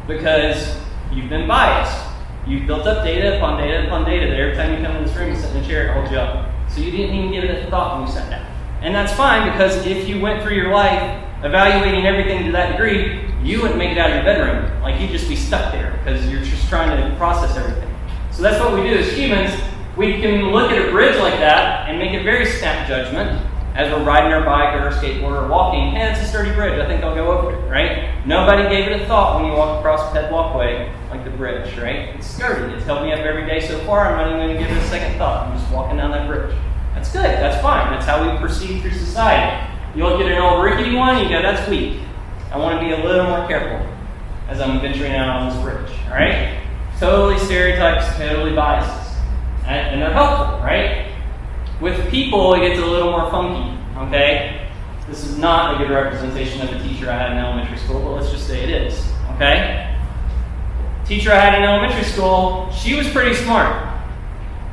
Because you've been biased. You've built up data upon data upon data that every time you come in this room and sit in a chair, it holds you up. So you didn't even give it a thought when you sat down. And that's fine, because if you went through your life evaluating everything to that degree, you wouldn't make it out of your bedroom. Like, you'd just be stuck there because you're just trying to process everything. So that's what we do as humans. We can look at a bridge like that and make a very snap judgment as we're riding our bike or our skateboard or walking. Hey, it's a sturdy bridge. I think I'll go over it, right? Nobody gave it a thought when you walk across a ped walkway like the bridge, right? It's sturdy. It's helped me up every day so far. I'm not even going to give it a second thought. I'm just walking down that bridge. That's good. That's fine. That's how we proceed through society. You look at an old rickety one, you go, that's weak. I want to be a little more careful as I'm venturing out on this bridge, all right? Totally stereotypes, totally biases. And they're helpful, right? With people, it gets a little more funky, okay? This is not a good representation of a teacher I had in elementary school, but let's just say it is, okay? Teacher I had in elementary school, she was pretty smart.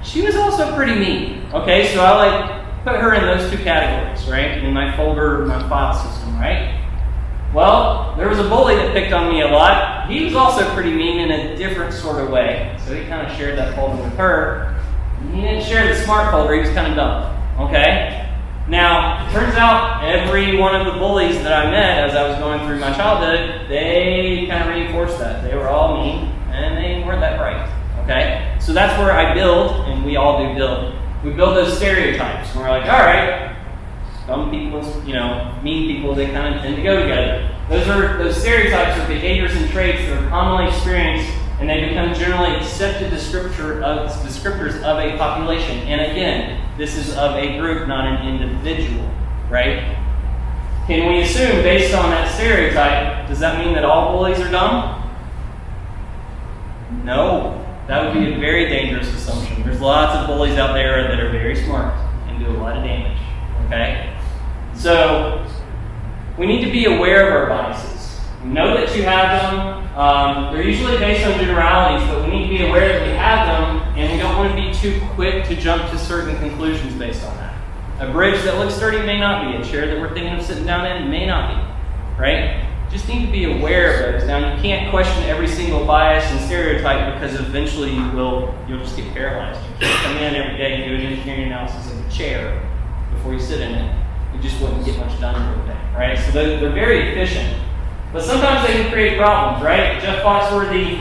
She was also pretty mean, okay? So I put her in those two categories, right? In my folder, my file system, right? Well, there was a bully that picked on me a lot. He was also pretty mean in a different sort of way. So he kind of shared that folder with her. He didn't share the smart folder, he was kind of dumb. Okay? Now, it turns out every one of the bullies that I met as I was going through my childhood, they kind of reinforced that. They were all mean, and they weren't that bright. Okay? So that's where I build, and we all do build. We build those stereotypes. And we're like, all right, dumb people, mean people, they kind of tend to go together. Those stereotypes are behaviors and traits that are commonly experienced, and they become generally accepted descriptors of a population. And again, this is of a group, not an individual, right? Can we assume, based on that stereotype, does that mean that all bullies are dumb? No. That would be a very dangerous assumption. There's lots of bullies out there that are very smart and do a lot of damage, okay? So, we need to be aware of our biases. We know that you have them. They're usually based on generalities, but we need to be aware that we have them, and we don't want to be too quick to jump to certain conclusions based on that. A bridge that looks sturdy may not be. A chair that we're thinking of sitting down in may not be, right? Just need to be aware of those. Now, you can't question every single bias and stereotype because eventually you'll just get paralyzed. You can't come in every day and do an engineering analysis of a chair before you sit in it. You just wouldn't get much done for the day, right? So they're very efficient. But sometimes they can create problems, right? Jeff Foxworthy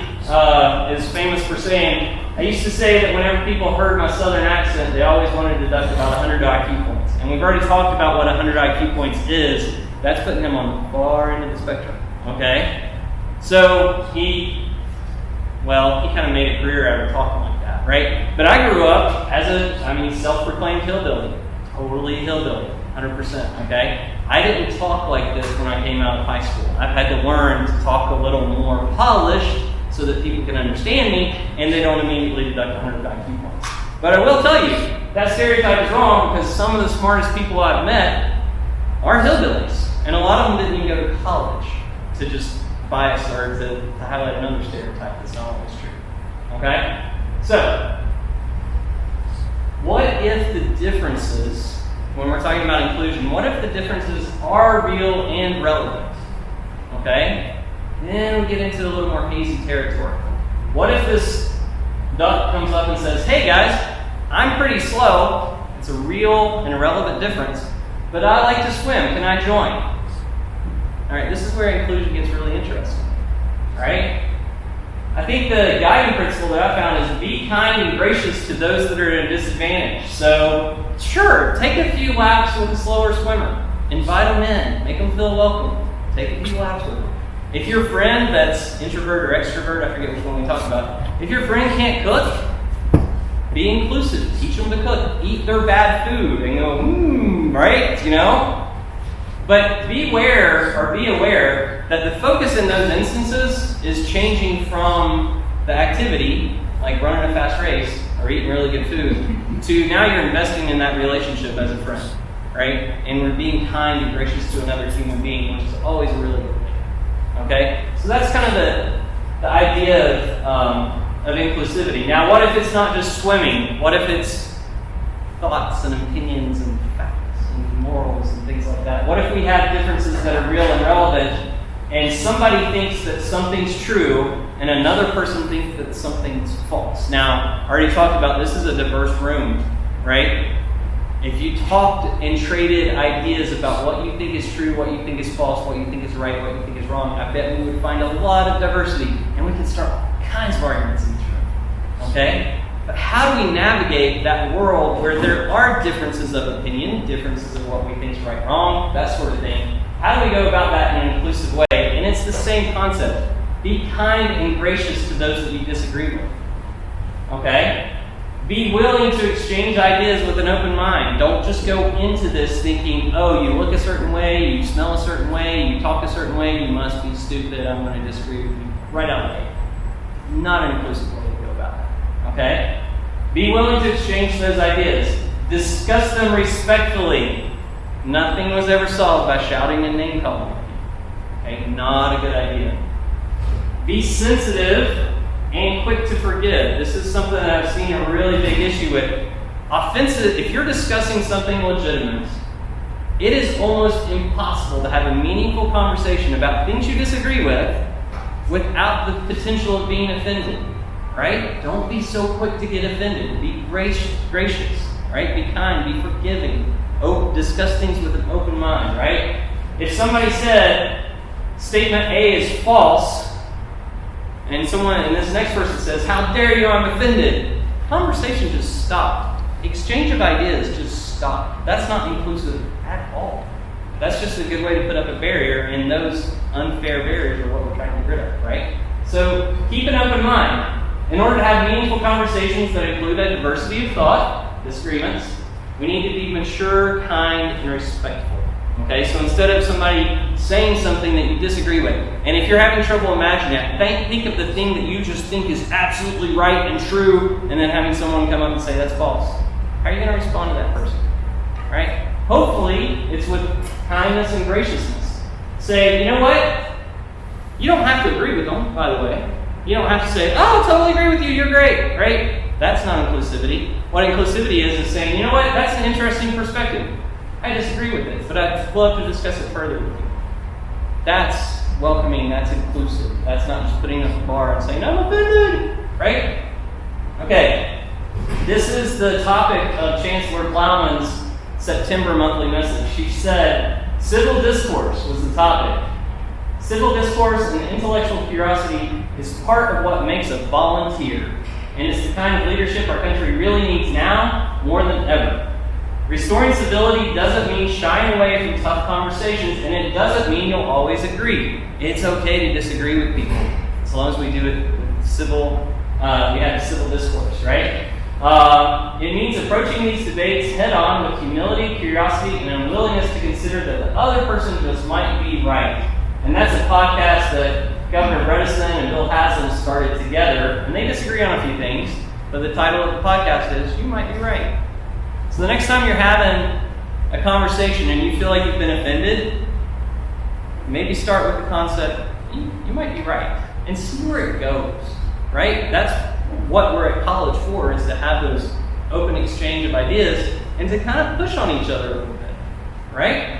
is famous for saying, I used to say that whenever people heard my southern accent, they always wanted to deduct about 100 IQ points. And we've already talked about what 100 IQ points is. That's putting him on the far end of the spectrum, okay? So he kind of made a career out of talking like that, right? But I grew up as self-proclaimed hillbilly, totally hillbilly, 100%, okay? I didn't talk like this when I came out of high school. I've had to learn to talk a little more polished so that people can understand me and they don't immediately deduct 100 IQ points. But I will tell you, that stereotype is wrong because some of the smartest people I've met are hillbillies. And a lot of them didn't even go to college to just bias or to highlight another stereotype that's not always true. Okay? So, what if the differences, when we're talking about inclusion, what if the differences are real and relevant? Okay? Then we get into a little more hazy territory. What if this duck comes up and says, hey guys, I'm pretty slow. It's a real and relevant difference. But I like to swim. Can I join? All right, this is where inclusion gets really interesting. All right? I think the guiding principle that I found is be kind and gracious to those that are at a disadvantage. So, sure, take a few laps with a slower swimmer. Invite them in. Make them feel welcome. Take a few laps with them. If your friend that's introvert or extrovert, I forget which one we talked about, if your friend can't cook, be inclusive. Teach them to cook. Eat their bad food and go, right? But be aware that the focus in those instances is changing from the activity, like running a fast race or eating really good food, to now you're investing in that relationship as a friend, right? And we're being kind and gracious to another human being, which is always a really good thing. Okay? So that's kind of the idea of inclusivity. Now, what if it's not just swimming? What if it's thoughts and opinions and facts and morals and things like that? What if we have differences that are real and relevant, and somebody thinks that something's true, and another person thinks that something's false? Now, I already talked about this is a diverse room, right? If you talked and traded ideas about what you think is true, what you think is false, what you think is right, what you think is wrong, I bet we would find a lot of diversity, and we can start all kinds of arguments in this room, okay? But how do we navigate that world where there are differences of opinion, differences of what we think is right, wrong, that sort of thing? How do we go about that in an inclusive way? And it's the same concept. Be kind and gracious to those that you disagree with, okay? Be willing to exchange ideas with an open mind. Don't just go into this thinking, oh, you look a certain way, you smell a certain way, you talk a certain way, you must be stupid, I'm going to disagree with you. Right out of the gate. Not an inclusive way to go about it. Okay? Be willing to exchange those ideas. Discuss them respectfully. Nothing was ever solved by shouting and name calling. Okay? Not a good idea. Be sensitive and quick to forgive. This is something that I've seen a really big issue with. Offensive, if you're discussing something legitimate It is almost impossible to have a meaningful conversation about things you disagree with without the potential of being offended, right? Don't be so quick to get offended. Be gracious, right? Be kind, be forgiving. Discuss things with an open mind, right? If somebody said statement A is false, and this next person says, "How dare you, I'm offended," conversation just stopped. Exchange of ideas just stopped. That's not inclusive at all. That's just a good way to put up a barrier, and those unfair barriers are what we're trying to get rid of, right? So keep an open mind. In order to have meaningful conversations that include a diversity of thought, disagreements, we need to be mature, kind, and respectful. Okay, so instead of somebody saying something that you disagree with, and if you're having trouble imagining that, think of the thing that you just think is absolutely right and true, and then having someone come up and say that's false. How are you going to respond to that person? Right? Hopefully, it's with kindness and graciousness. Say, you know what? You don't have to agree with them, by the way. You don't have to say, "Oh, I totally agree with you, you're great," right? That's not inclusivity. What inclusivity is saying, you know what? That's an interesting perspective. I disagree with it, but I'd love to discuss it further with you. That's welcoming, that's inclusive. That's not just putting up a bar and saying, "I'm offended," right? Okay, this is the topic of Chancellor Plowman's September monthly message. She said, civil discourse was the topic. Civil discourse and intellectual curiosity is part of what makes a volunteer, and it's the kind of leadership our country really needs now more than ever. Restoring civility doesn't mean shying away from tough conversations, and it doesn't mean you'll always agree. It's okay to disagree with people, as long as we do it with civil, we have civil discourse, right? It means approaching these debates head on with humility, curiosity, and a willingness to consider that the other person just might be right. And that's a podcast that Governor Bredesen and Bill Haslam started together, and they disagree on a few things, but the title of the podcast is "You Might Be Right." So the next time you're having a conversation and you feel like you've been offended, maybe start with the concept, you might be right, and see where it goes, right? That's what we're at college for, is to have those open exchange of ideas and to kind of push on each other a little bit, right?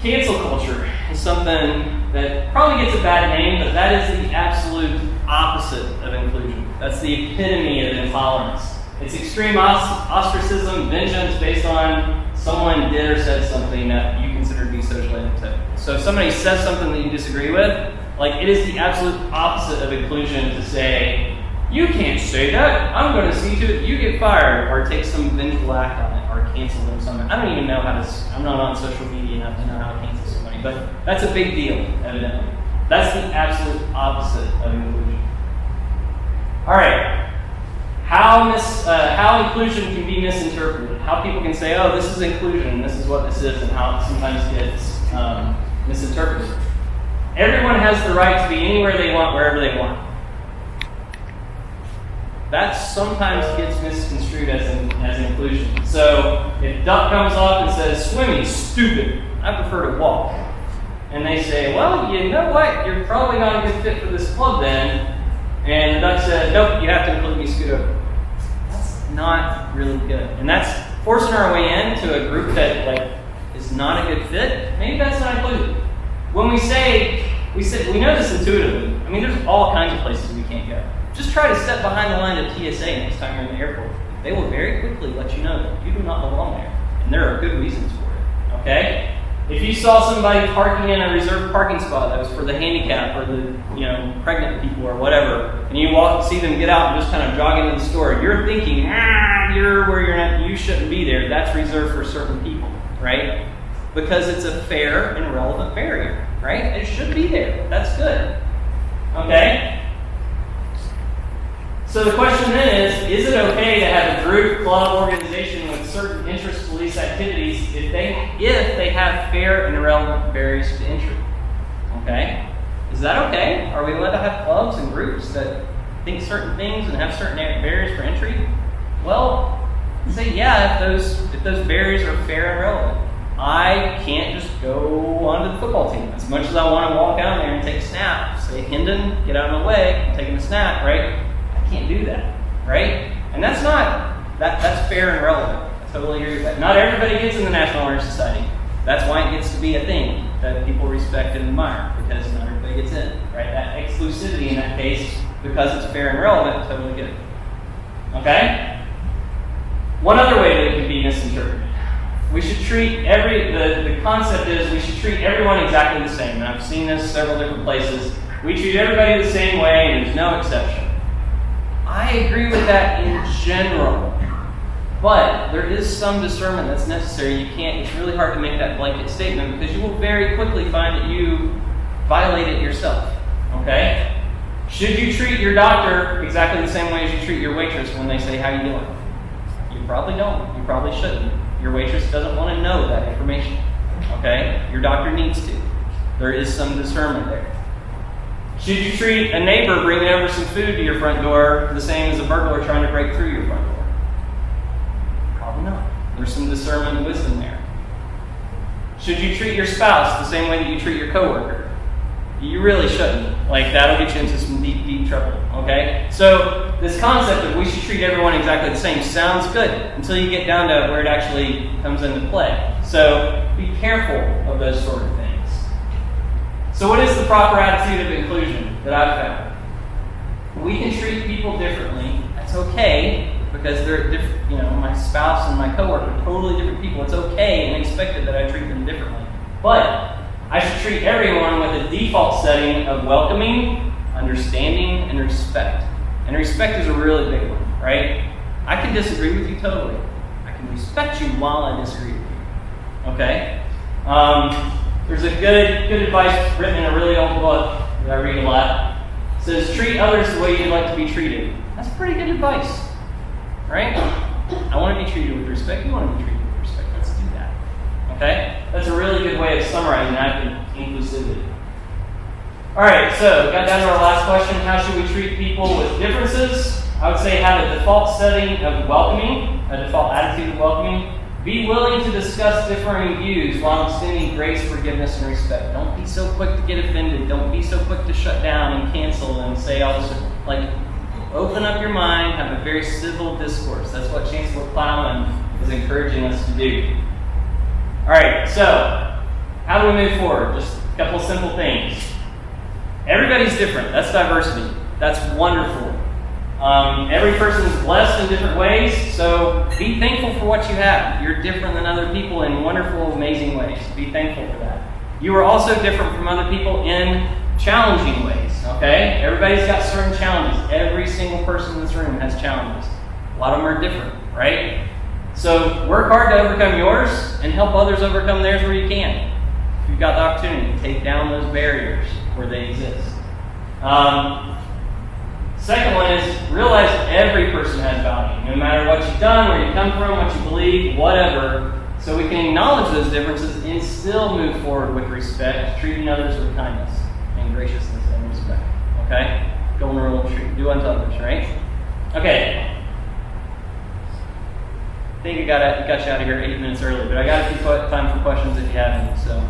Cancel culture is something that probably gets a bad name, but that is the absolute opposite of inclusion. That's the epitome of intolerance. It's extreme ostracism, vengeance based on someone did or said something that you consider to be socially unacceptable. So if somebody says something that you disagree with, like, it is the absolute opposite of inclusion to say, "You can't say that, I'm going to see to it you get fired," or take some vengeful act on it, or cancel them something. I don't even know how to, I'm not on social media enough to know how to cancel somebody, but that's a big deal, evidently. That's the absolute opposite of inclusion. All right. How inclusion can be misinterpreted. How people can say, "Oh, this is inclusion, and this is what this is," and how it sometimes gets misinterpreted. Everyone has the right to be anywhere they want, wherever they want. That sometimes gets misconstrued as inclusion. So if Duck comes up and says, "Swimming's stupid, I prefer to walk," and they say, "Well, you know what? You're probably not a good fit for this club then." And the Duck said, "Nope, you have to include me, scoot over." That's not really good. And that's forcing our way into a group that is not a good fit. Maybe that's not included. When we say, we know this intuitively. I mean, there's all kinds of places we can't go. Just try to step behind the line of TSA next time you're in the airport. They will very quickly let you know that you do not belong there. And there are good reasons for it. Okay? If you saw somebody parking in a reserved parking spot that was for the handicapped or the pregnant people or whatever, and you see them get out and just kind of jog into the store, you're thinking, you're where you're not, you shouldn't be there. That's reserved for certain people, right? Because it's a fair and relevant barrier, right? It should be there. That's good. Okay? So the question then is it okay to have a group, club, organization with certain interest police activities if they have fair and relevant barriers to entry? Okay? Is that okay? Are we allowed to have clubs and groups that think certain things and have certain barriers for entry? Well, say yeah, if those barriers are fair and relevant. I can't just go onto the football team. As much as I want to walk out there and take a snap, say, "Hendon, get out of my way, I'm taking a snap," right? I can't do that, right? And that's fair and relevant. That's totally agree with that. Not everybody gets in the National Honor Society. That's why it gets to be a thing that people respect and admire, because not everybody gets in, right? That exclusivity in that case, because it's fair and relevant, totally good. Okay? One other way that it can be misinterpreted. We should treat the concept is we should treat everyone exactly the same. And I've seen this several different places. We treat everybody the same way and there's no exception. I agree with that in general. But there is some discernment that's necessary. It's really hard to make that blanket statement because you will very quickly find that you violate it yourself. Okay? Should you treat your doctor exactly the same way as you treat your waitress when they say, "How you doing?" You probably don't. You probably shouldn't. Your waitress doesn't want to know that information. Okay? Your doctor needs to. There is some discernment there. Should you treat a neighbor bringing over some food to your front door the same as a burglar trying to break through your front door? Probably not. There's some discernment and wisdom there. Should you treat your spouse the same way that you treat your coworker? You really shouldn't. Like, that'll get you into some deep, deep trouble. Okay? So, this concept of we should treat everyone exactly the same sounds good until you get down to where it actually comes into play. So, be careful of those sort of things. So, what is the proper attitude of inclusion that I've found? We can treat people differently. That's okay, because they're different. You know, my spouse and my coworker are totally different people. It's okay and expected that I treat them differently. But I should treat everyone with a default setting of welcoming, understanding, and respect. And respect is a really big one, right? I can disagree with you totally. I can respect you while I disagree with you. Okay? There's a good advice written in a really old book that I read a lot. It says, treat others the way you'd like to be treated. That's pretty good advice, right? I want to be treated with respect. You want to be treated with respect. Let's do that. Okay? That's a really good way of summarizing that inclusivity. All right, so got down to our last question. How should we treat people with differences? I would say have a default setting of welcoming, a default attitude of welcoming. Be willing to discuss differing views while extending grace, forgiveness, and respect. Don't be so quick to get offended. Don't be so quick to shut down and cancel and say all this. Like, open up your mind, have a very civil discourse. That's what Chancellor Plowman is encouraging us to do. All right, so how do we move forward? Just a couple simple things. Everybody's different. That's diversity. That's wonderful. Every person is blessed in different ways, so be thankful for what you have. You're different than other people in wonderful, amazing ways. Be thankful for that. You are also different from other people in challenging ways, okay? Everybody's got certain challenges. Every single person in this room has challenges. A lot of them are different, right? So work hard to overcome yours and help others overcome theirs where you can. If you've got the opportunity, take down those barriers where they exist. Second one is realize every person has value, no matter what you've done, where you come from, what you believe, whatever. So we can acknowledge those differences and still move forward with respect, treating others with kindness and graciousness and respect. Okay? Golden rule of treat, do unto others, right? Okay. I think I got you out of here 8 minutes early, but I got a few time for questions if you have any. So.